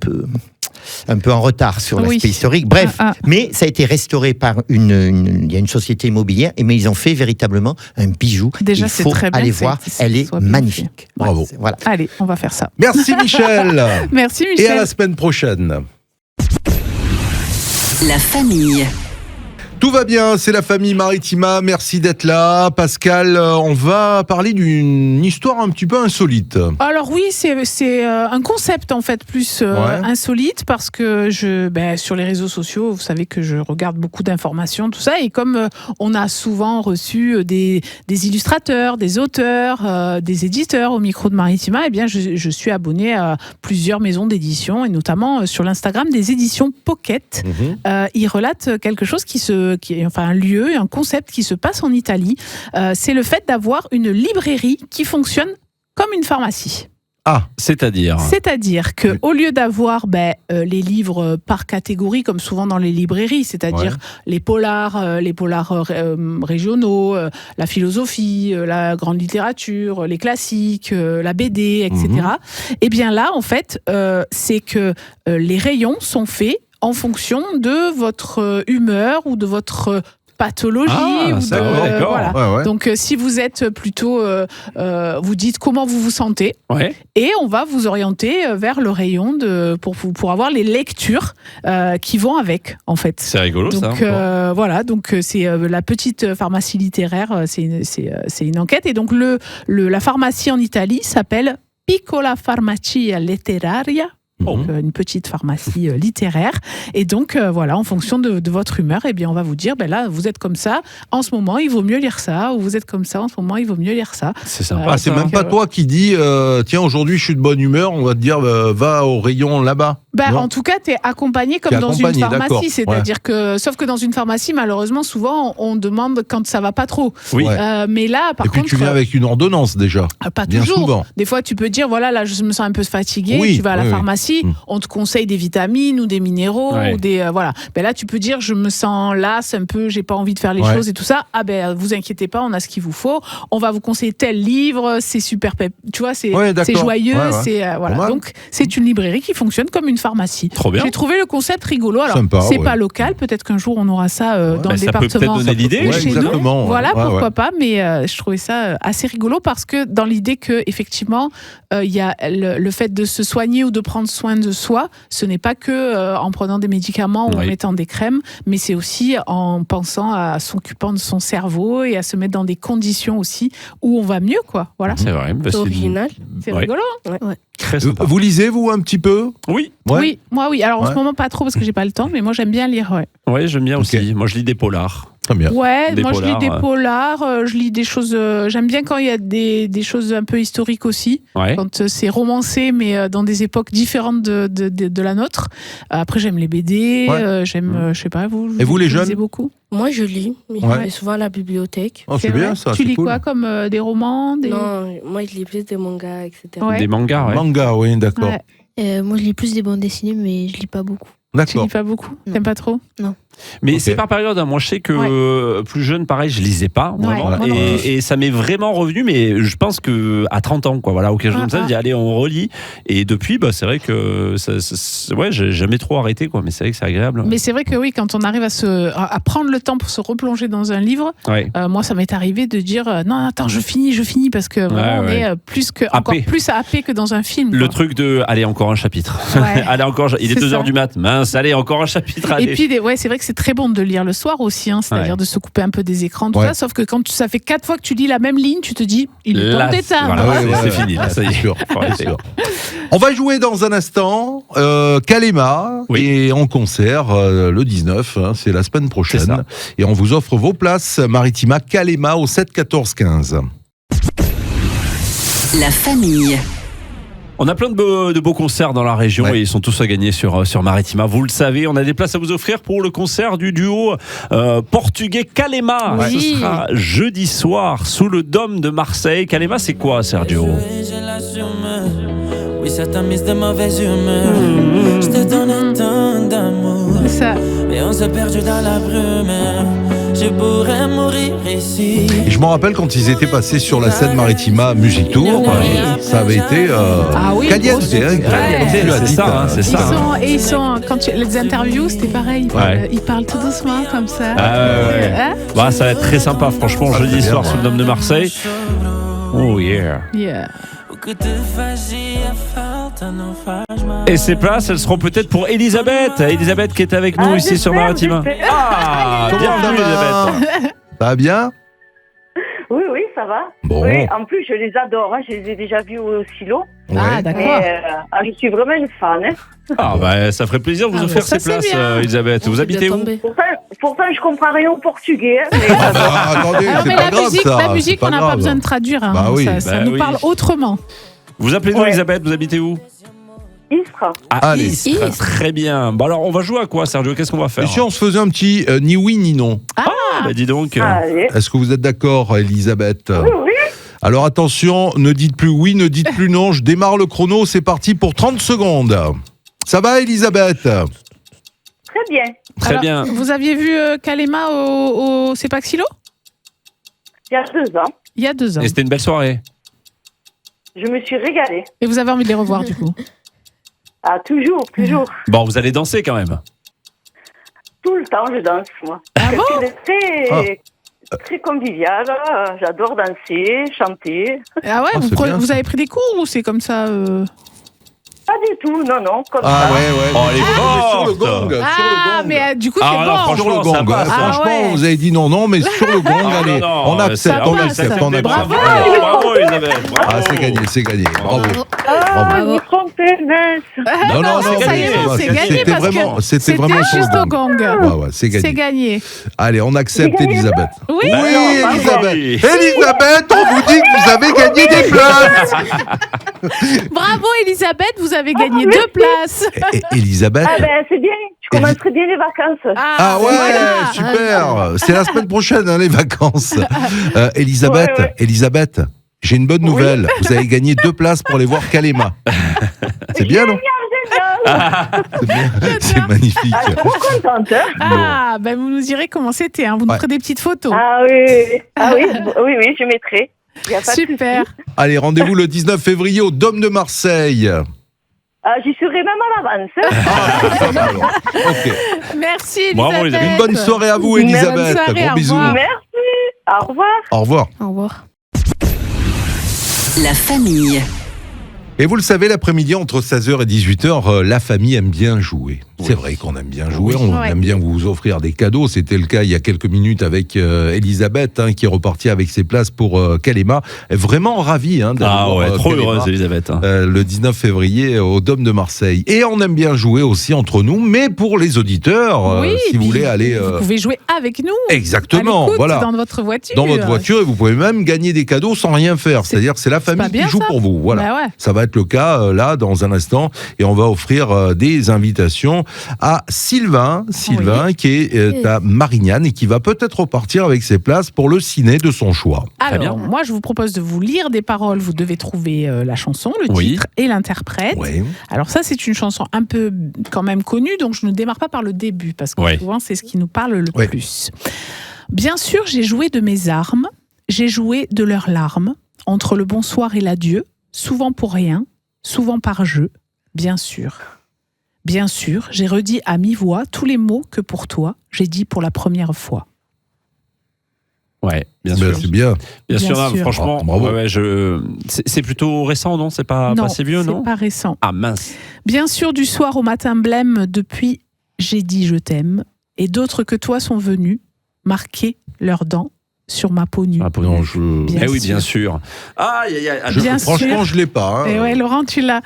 en retard sur l'aspect historique. Bref, mais ça a été restauré par il y a une société immobilière, mais ils ont fait véritablement un bijou. Déjà, il faut aller voir, elle est magnifique. Bravo. Voilà. Allez, on va faire ça. Merci Michel. Merci Michel. Et à la semaine prochaine. La famille. Tout va bien, c'est la famille Maritima, merci d'être là. Pascal, on va parler d'une histoire un petit peu insolite. Alors oui, c'est un concept en fait plus insolite, parce que sur les réseaux sociaux, vous savez que je regarde beaucoup d'informations, tout ça, et comme on a souvent reçu des illustrateurs, des auteurs, des éditeurs au micro de Maritima, eh bien je suis abonnée à plusieurs maisons d'édition, et notamment sur l'Instagram des éditions Pocket. Ils relatent quelque chose qui est un lieu, un concept qui se passe en Italie. C'est le fait d'avoir une librairie qui fonctionne comme une pharmacie. C'est-à-dire qu'au lieu d'avoir les livres par catégorie, comme souvent dans les librairies, c'est-à-dire les polars régionaux, la philosophie, la grande littérature, les classiques, la BD, etc. Et bien là, en fait, c'est que les rayons sont faits en fonction de votre humeur ou de votre pathologie. Donc si vous êtes plutôt, vous dites comment vous vous sentez, et on va vous orienter vers le rayon pour avoir les lectures qui vont avec, en fait. C'est rigolo, donc, ça. Voilà, donc c'est la petite pharmacie littéraire, c'est une enquête, et donc la pharmacie en Italie s'appelle Piccola Farmacia Letteraria. Donc, une petite pharmacie littéraire. Et donc, voilà, en fonction de votre humeur, eh bien, on va vous dire, ben là, vous êtes comme ça, en ce moment, il vaut mieux lire ça, ou vous êtes comme ça, en ce moment, il vaut mieux lire ça. C'est sympa. Ah, c'est même pas toi qui dis tiens, aujourd'hui je suis de bonne humeur, on va te dire va au rayon là-bas. Ben, Non. en tout cas, tu es accompagné comme T'es dans accompagné, une d'accord. pharmacie. C'est-à-dire que, sauf que dans une pharmacie, malheureusement, souvent, on demande quand ça va pas trop. Oui. Ouais. Mais là, par Et puis contre. tu viens avec une ordonnance déjà. Pas Bien toujours. souvent. Des fois, tu peux dire, voilà, là, je me sens un peu fatigué. Oui, tu vas à la oui, oui. pharmacie, on te conseille des vitamines ou des minéraux Ouais. ou des voilà. Ben là, tu peux dire, je me sens lasse un peu, j'ai pas envie de faire les Ouais. choses et tout ça. Ah ben, vous inquiétez pas, on a ce qu'il vous faut. On va vous conseiller tel livre, c'est super, tu vois, c'est Ouais, d'accord. joyeux, Ouais, ouais. c'est Pas voilà. mal. Donc, c'est une librairie qui fonctionne comme une pharmacie. Trop bien. J'ai trouvé le concept rigolo. Alors, Sympa, c'est ouais. pas local. Peut-être qu'un jour on aura ça dans Bah, le ça peut département. peut-être donner l'idée. Ouais, chez nous. exactement. Voilà, Ouais, pourquoi ouais. pas, mais je trouvais ça assez rigolo parce que dans l'idée que effectivement il y a le fait de se soigner ou de prendre soin de soi, ce n'est pas que en prenant des médicaments ou en Oui. mettant des crèmes, mais c'est aussi en pensant à s'occupant de son cerveau et à se mettre dans des conditions aussi où on va mieux, quoi. Voilà, C'est vrai. Bah, C'est original. c'est Ouais. rigolo. Très sympa. Vous lisez vous un petit peu? Oui. Ouais. Oui, moi oui. Alors en Ouais. ce moment pas trop parce que j'ai pas le temps, mais moi j'aime bien lire. Ouais. Ouais, j'aime bien Ok. aussi. Moi, je lis des polars. Très bien. Ouais, Des moi je lis polars, des ouais. polars, je lis des choses. J'aime bien quand il y a des choses un peu historiques aussi, Ouais. quand c'est romancé, mais dans des époques différentes de la nôtre. Après, j'aime les BD, Ouais. j'aime, je sais pas, vous. Et vous, les lisez jeunes beaucoup. Moi, je lis, mais Ouais. je vais souvent à la bibliothèque. Oh, c'est vrai. bien ça. Tu c'est lis cool. quoi comme des romans, des. Non, moi, je lis plus des mangas, etc. Ouais. Des mangas, ouais. Manga, oui, d'accord. Ouais. Moi, je lis plus des bandes dessinées, mais je lis pas beaucoup. Tu D'accord. lis pas beaucoup. Non. T'aimes pas trop. Mais Ok. c'est par période. Hein. Moi, je sais que plus jeune, pareil, je lisais pas. Ouais, Vraiment. moi non plus. Et ça m'est vraiment revenu, mais je pense que à 30 ans, quoi. Voilà, ou quelque chose comme ça, je dis allez, on relit. Et depuis, bah, c'est vrai que ouais, j'ai jamais trop arrêté, quoi. Mais c'est vrai que c'est agréable. Mais c'est vrai que oui, quand on arrive à prendre le temps pour se replonger dans un livre, Ouais. moi, ça m'est arrivé de dire non, attends, je finis, parce que vraiment, on ouais. est encore Happé. plus happé que dans un film. Le quoi. truc de allez, encore un chapitre. Ouais. Allez, encore. Il est C'est 2h ça. du mat. Mince, allez, encore un chapitre. Allez. Et puis, ouais, c'est vrai que c'est très bon de lire le soir aussi, hein, c'est-à-dire Ouais. de se couper un peu des écrans, tout Ouais. ça. Sauf que quand ça fait 4 fois que tu lis la même ligne, tu te dis, il est temps Là, d'éteindre. voilà, Ah ouais, c'est- ouais, c'est ouais. fini. Là, ça y C'est est. sûr. Faut arrêter. C'est sûr. On va jouer dans un instant Kalema Oui. et en concert le 19, hein, c'est la semaine C'est prochaine. ça. Et on vous offre vos places Maritima Kalema au 7 14 15. La famille. On a plein de beaux concerts dans la région Ouais. et ils sont tous à gagner sur Maritima. Vous le savez, on a des places à vous offrir pour le concert du duo portugais Kalema. Oui. Ce sera jeudi soir sous le Dôme de Marseille. Kalema, c'est quoi, Sergio? Je l'assume. Oui, ça t'a mis de mauvaise humeur. Je te donne tant d'amour. Ça, Et on s'est perdu dans la brume. Je pourrais mourir ici. Et je me rappelle quand ils étaient passés sur la scène Maritima Music Tour, ça avait été Ah oui, caliente, grosse- hein, Ouais, caliente, c'est tu as dit, ça, hein, c'est ils ça. sont, et ils sont, quand les interviews, c'était pareil. Ouais. Ils parlent tout doucement, comme ça. Ah ouais. Hein? Bah, ça va être très sympa, franchement, Ah, jeudi très soir bien, sous le Dôme de Marseille. Oh yeah. Yeah. Ou que te fazia falta, não faz mal. Et ces places, elles seront peut-être pour Elisabeth. Elisabeth qui est avec nous ici sur Maritima. Ah, Comment ça bienvenue va Elisabeth. Ça va bien? Oui, oui, ça va. Bon. Oui, en plus, je les adore. Hein. Je les ai déjà vus au silo. Ah, Ouais. Mais d'accord. je suis vraiment une fan. Hein. Ah bah ça ferait plaisir de vous Ah, offrir ça, ces places, c'est bien. Elisabeth. Vous C'est habitez bien où? tombé. Pourtant, je comprends rien au portugais. Hein, mais Ah, attendez, Non, c'est mais pas la grave musique, ça. la musique, c'est on n'a pas grave. besoin de traduire. Hein. Bah oui. Ça Bah nous oui. parle autrement. Vous appelez nous Ouais. Elisabeth, vous habitez où? Istres. Ah, Allez. Istres. Très bien. Bon alors on va jouer à quoi, Sergio? Qu'est-ce qu'on va faire? Et si on se faisait un petit ni oui ni non? Bah dis donc. Allez. Est-ce que vous êtes d'accord, Elisabeth? Oui, oui. Alors attention, ne dites plus oui, ne dites plus non. Je démarre le chrono, c'est parti pour 30 secondes. Ça va, Elisabeth? Très bien. Très Alors, bien. Vous aviez vu Kalema au Sepaxilo Il y a 2 ans, il y a 2 ans. Et c'était une belle soirée. je me suis régalée. Et vous avez envie de les revoir du coup? Ah, toujours, toujours. Bon, vous allez danser quand même. Tout le temps, je danse, moi. Ah bon? Quelqu'un de très convivial. J'adore danser, chanter. Ah ouais, Ah, c'est bien, vous ça. avez pris des cours ou c'est comme ça Pas du tout, non, comme Ah ça. ouais, ouais. Oh, elle est Sur le forte. gong, sur Ah, le gong. mais du coup, Ah, c'est non, bon. franchement, Sur le ça gong, passe. hein. Ah Franchement, ouais. vous avez dit non, non, mais sur le gong, Ah, allez, non, on accepte, ça on passe, accepte, ça. on accepte. Bravo. Bravo Elisabeth. Bravo. Ah, c'est gagné, c'est gagné. Bravo. Ah, Ah, vous vous trompez, mince. Non, non, c'est non, gagné, mais ça va, c'est gagné c'était parce vraiment, que c'était vraiment sur juste le au gong. Ouais, c'est gagné. C'est gagné. Allez, on accepte J'ai gagné, Elisabeth. Oui. Oui, Alors, Elisabeth. oui. Elisabeth, on vous dit que vous avez gagné des places. Bravo Elisabeth, vous avez gagné merci. 2 places. Elisabeth. Ah ben, c'est bien. Je commencerai bien les vacances. Ah ouais, voilà. super. C'est la semaine prochaine, hein, les vacances. Elisabeth, Ouais, ouais. Elisabeth, j'ai une bonne nouvelle. Vous avez gagné 2 places pour aller voir Kalema. C'est bien, non? C'est bien. C'est magnifique. Ah, je suis trop contente. Hein. Ah, ben vous nous direz comment c'était, hein. Vous nous Ouais. ferez des petites photos. Ah oui, oui, je mettrai. Y a pas de Super. souci. Allez, rendez-vous le 19 février au Dôme de Marseille. Ah, j'y serai même à l'avance. Hein. Ça va alors. Ok. Merci Bravo, Elisabeth. Elisabeth. Une bonne soirée à vous, Elisabeth. Bonne soirée, Gros au bisous. revoir. Merci. Au revoir. Au revoir. Au revoir. La famille. Et vous le savez, l'après-midi, entre 16h et 18h, la famille aime bien jouer. C'est vrai qu'on aime bien jouer, on Ouais. aime bien vous offrir des cadeaux. C'était le cas il y a quelques minutes avec Elisabeth, qui est repartie avec ses places pour Kalema. Elle est vraiment ravie d'aller Ah voir, ouais, trop Kalema, heureuse, Elisabeth. hein. le 19 février au Dôme de Marseille. Et on aime bien jouer aussi entre nous, mais pour les auditeurs, Oui, si vous puis voulez aller... Vous pouvez jouer avec nous. Exactement, à l'écoute, voilà. Dans votre voiture. Dans votre voiture, et vous pouvez même gagner des cadeaux sans rien faire. C'est- C'est-à-dire que c'est la famille pas bien, qui joue ça pour vous. Voilà. Bah ouais. Ça va être le cas là dans un instant, et on va offrir des invitations à Sylvain, qui est à Marignane et qui va peut-être repartir avec ses places pour le ciné de son choix. Très bien. Alors, moi, je vous propose de vous lire des paroles. Vous devez trouver la chanson, le Oui. titre et l'interprète. Ouais. Alors ça, c'est une chanson un peu quand même connue, donc je ne démarre pas par le début, parce que Ouais. souvent, c'est ce qui nous parle le Ouais. plus. Bien sûr, j'ai joué de mes armes, j'ai joué de leurs larmes, entre le bonsoir et l'adieu, souvent pour rien, souvent par jeu, bien sûr. Bien sûr, j'ai redit à mi-voix tous les mots que pour toi, j'ai dit pour la première fois. Ouais, bien Ben, sûr. c'est bien. Bien sûr, Bien non, sûr. franchement, Ah, bravo. c'est plutôt récent, non? C'est pas si vieux, non? c'est pas récent. Ah mince. Bien sûr, du soir au matin blême, depuis, j'ai dit je t'aime, et d'autres que toi sont venus, marquer leurs dents sur ma peau nue. Ah, pour Non, nous. je... Bien Eh oui, sûr. bien sûr. Aïe, aïe, aïe. je- Bien franchement, sûr. je l'ai pas. hein. Et ouais, Laurent, tu l'as.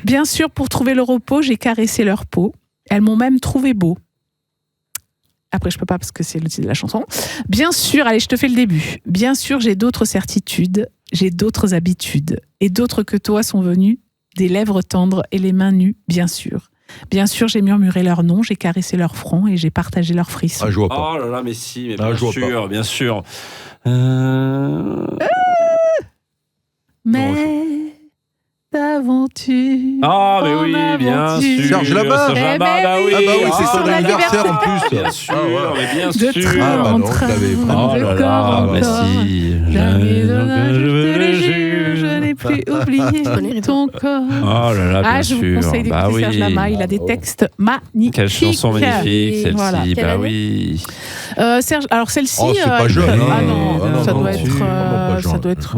Bien sûr, pour trouver le repos, j'ai caressé leur peau. Elles m'ont même trouvé beau. Après, je peux pas parce que c'est le titre de la chanson. Bien sûr, allez, je te fais le début. Bien sûr, j'ai d'autres certitudes, j'ai d'autres habitudes. Et d'autres que toi sont venus, des lèvres tendres et les mains nues, bien sûr. Bien sûr, j'ai murmuré leur nom, j'ai caressé leur front et j'ai partagé leurs frissons. Ah, je vois pas. Oh là là, mais si, mais Ah, bien je vois sûr, bien sûr. Mais d'aventure. Ah, mais en oui, bien aventure. sûr. Serge Lama. Serge Lama, Eh ben bah oui. oui. Ah bah oui, c'est Oh, son la anniversaire en liberté. plus. Bien sûr, Ah ouais. mais bien De sûr. Ah bah train en non, je train, l'avais pas. Oh de là corps là, en mais corps. si. Jamais dommage, je te le jure. jure, je n'ai plus oublié ton corps. Oh là là, bien Ah, je vous sûr. conseille d'écouter Bah oui. Serge Lama, il a des textes magnifiques. Quelle chanson magnifique, celle-ci. Voilà. Quelle Bah année oui. Serge, alors celle-ci. Oh, c'est pas jeune, Ah hein. non, Ah non, ça non, doit non, être. vraiment pas jeune. Ça doit être.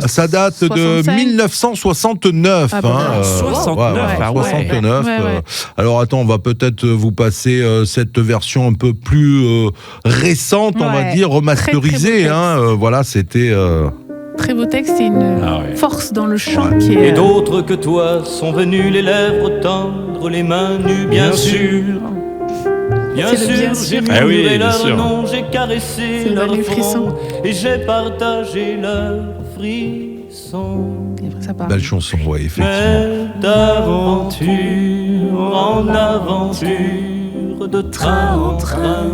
Ça date de 65. 1969. Ah bah, hein, 69, ah ouais. 69. Ouais, ouais. Alors attends, on va peut-être vous passer cette version un peu plus récente, on va Ouais. dire, remasterisée. Très, très beau hein, voilà, c'était... Très beau texte et une Ah ouais. force dans le chant qui est. Et d'autres que toi sont venus les lèvres tendres, les mains nues, bien sûr. Bien C'est le bien sûr, sûr. j'ai Ah oui, murmuré bien leur sûr. nom, j'ai caressé C'est le leur dernier front frisson. et j'ai partagé leurs frissons. Et après, ça part. Belle chanson, ouais, effectivement. Mais d'aventure en aventure, de train en train,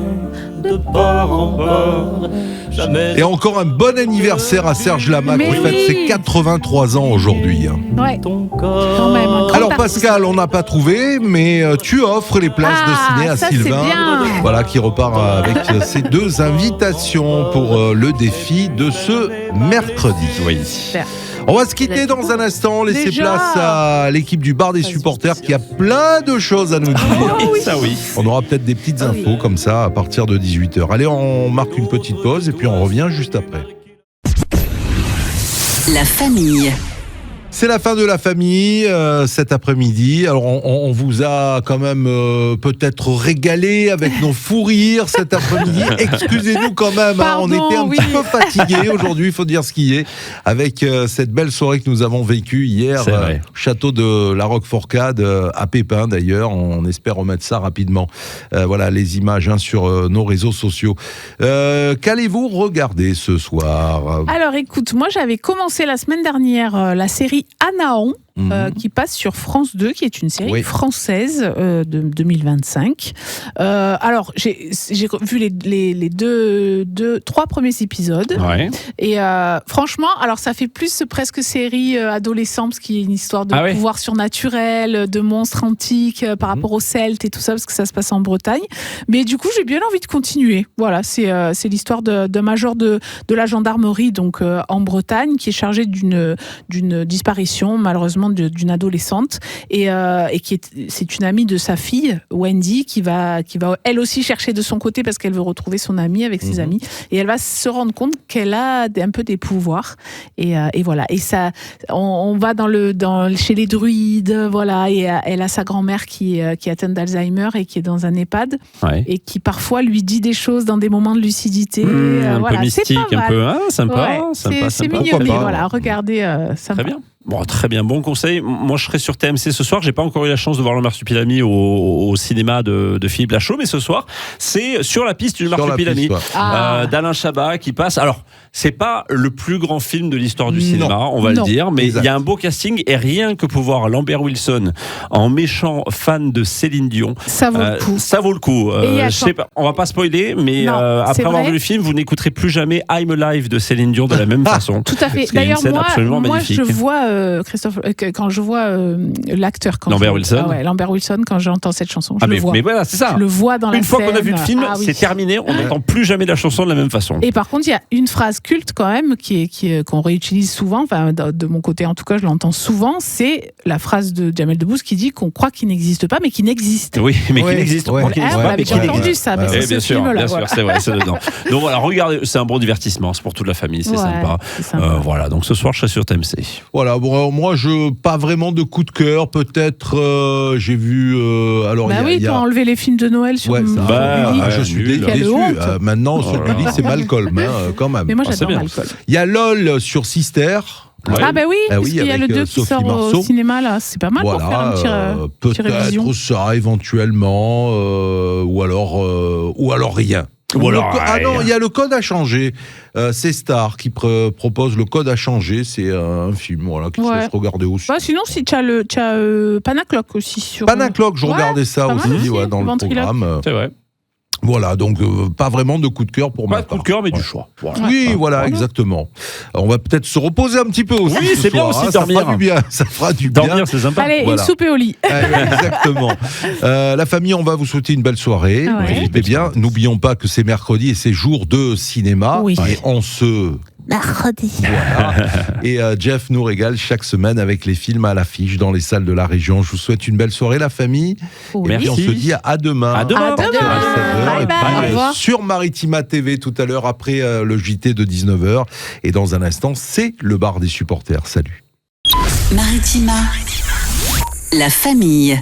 de port en port, jamais. Et encore un bon anniversaire à Serge Lama Mais qui fête oui. ses 83 ans aujourd'hui. hein. Ouais, ton corps. quand même. Un grand Alors artiste. Pascal, on n'a pas trouvé, mais tu offres les places de ciné à ça, c'est Sylvain. bien. Voilà, qui repart avec ses 2 invitations pour le défi de ce mercredi. Oui. Super. On va se quitter dans un instant, laisser Déjà place à l'équipe du bar des supporters qui a plein de choses à nous dire. Oui, ça oui. On aura peut-être des petites infos comme ça à partir de 18h. Allez, on marque une petite pause et puis on revient juste après. La famille. C'est la fin de la famille cet après-midi. Alors on vous a quand même peut-être régalé avec nos fous rires cet après-midi. Excusez-nous quand même, Pardon, on était un oui. petit peu fatigués aujourd'hui, il faut dire ce qui est, avec cette belle soirée que nous avons vécue hier, C'est vrai. château de la Roqueforcade à Pépin d'ailleurs. On espère remettre ça rapidement. Voilà les images sur nos réseaux sociaux. Qu'allez-vous regarder ce soir? Alors écoute, moi j'avais commencé la semaine dernière la série Anaon. Qui passe sur France 2, qui est une série française de 2025. Alors, j'ai vu les trois premiers épisodes. Ouais. Et franchement, alors ça fait plus presque série adolescente, parce qu'il y a une histoire de pouvoir surnaturel, de monstres antiques par rapport aux Celtes et tout ça, parce que ça se passe en Bretagne. Mais du coup, j'ai bien envie de continuer. Voilà, c'est l'histoire d'un major de la gendarmerie, donc en Bretagne, qui est chargé d'une disparition, malheureusement, d'une adolescente et c'est une amie de sa fille Wendy qui va elle aussi chercher de son côté parce qu'elle veut retrouver son amie avec ses amis et elle va se rendre compte qu'elle a un peu des pouvoirs et voilà et ça on va chez les druides voilà et elle a sa grand-mère qui est atteinte d'Alzheimer et qui est dans un EHPAD et qui parfois lui dit des choses dans des moments de lucidité un voilà, peu mystique, c'est pas mal. un peu sympa, c'est sympa. mignon mais pas, voilà regardez ça Très bien. Bon, très bien, bon conseil. Moi, je serai sur TMC ce soir. J'ai pas encore eu la chance de voir le Marsupilami au cinéma de Philippe Lachaud, mais ce soir, c'est Sur la piste du Marsupilami d'Alain Chabat qui passe. Alors, c'est pas le plus grand film de l'histoire du cinéma, on va le dire, mais il y a un beau casting et rien que pour voir Lambert Wilson en méchant fan de Céline Dion, ça vaut le coup. Ça vaut le coup. Je sais pas, on va pas spoiler, mais après avoir vu le film, vous n'écouterez plus jamais I'm Alive de Céline Dion de la même façon. Tout à fait. D'ailleurs, moi, je vois Christophe, quand je vois l'acteur, Lambert Wilson. Lambert Wilson, quand j'entends cette chanson, je le vois. Mais voilà, c'est ça. Je le vois dans la scène. Une fois qu'on a vu le film, c'est terminé, on n'entend plus jamais la chanson de la même façon. Et par contre, il y a une phrase culte quand même qu'on réutilise souvent, enfin de mon côté en tout cas, je l'entends souvent, c'est la phrase de Jamel Debbouze qui dit qu'on croit qu'il n'existe pas, mais qu'il n'existe. Oui, mais qu'il n'existe. On avait entendu ça, mais c'est ce film-là. Bien sûr, c'est vrai, c'est dedans. Donc voilà, regardez, c'est un bon divertissement, c'est pour toute la famille, c'est sympa. Voilà, donc ce soir, je serai sur TMC. Voilà, bon, moi, pas vraiment de coup de cœur. Peut-être, j'ai vu. Alors, tu as enlevé les films de Noël sur je suis déçu. Maintenant, sur Gulli, c'est Malcolm, quand même. Mais moi, j'adore Malcolm. Il y a LOL sur Sister. Ah oui, parce qu'il y a le 2 qui sort au cinéma là, c'est pas mal pour faire un petit révision. Peut-être ça éventuellement, ou alors rien. Non, il y a le code à changer. C'est Star qui propose le code à changer. C'est un film qui se laisse regarder aussi. Sinon, si tu as Panacloc aussi sur. Panacloc, je regardais ça aussi dans le programme. C'est vrai. Voilà, donc pas vraiment de coup de cœur pour moi. Pas de coup de cœur, mais du choix. Voilà. Oui, exactement. On va peut-être se reposer un petit peu aussi. Oui, c'est bien aussi dormir. Ça fera du bien. Dormir, c'est sympa. Allez, une soupe et au lit. Exactement. La famille, on va vous souhaiter une belle soirée. Eh bien, n'oublions pas que c'est mercredi et c'est jour de cinéma. Oui. Et on se... Mercredi. Voilà. Et Jeff nous régale chaque semaine avec les films à l'affiche dans les salles de la région. Je vous souhaite une belle soirée, la famille. Oui. Et puis on se dit à demain. À demain. Bye bye. Sur Maritima TV tout à l'heure après le JT de 19h. Et dans un instant, c'est le bar des supporters. Salut. Maritima, la famille.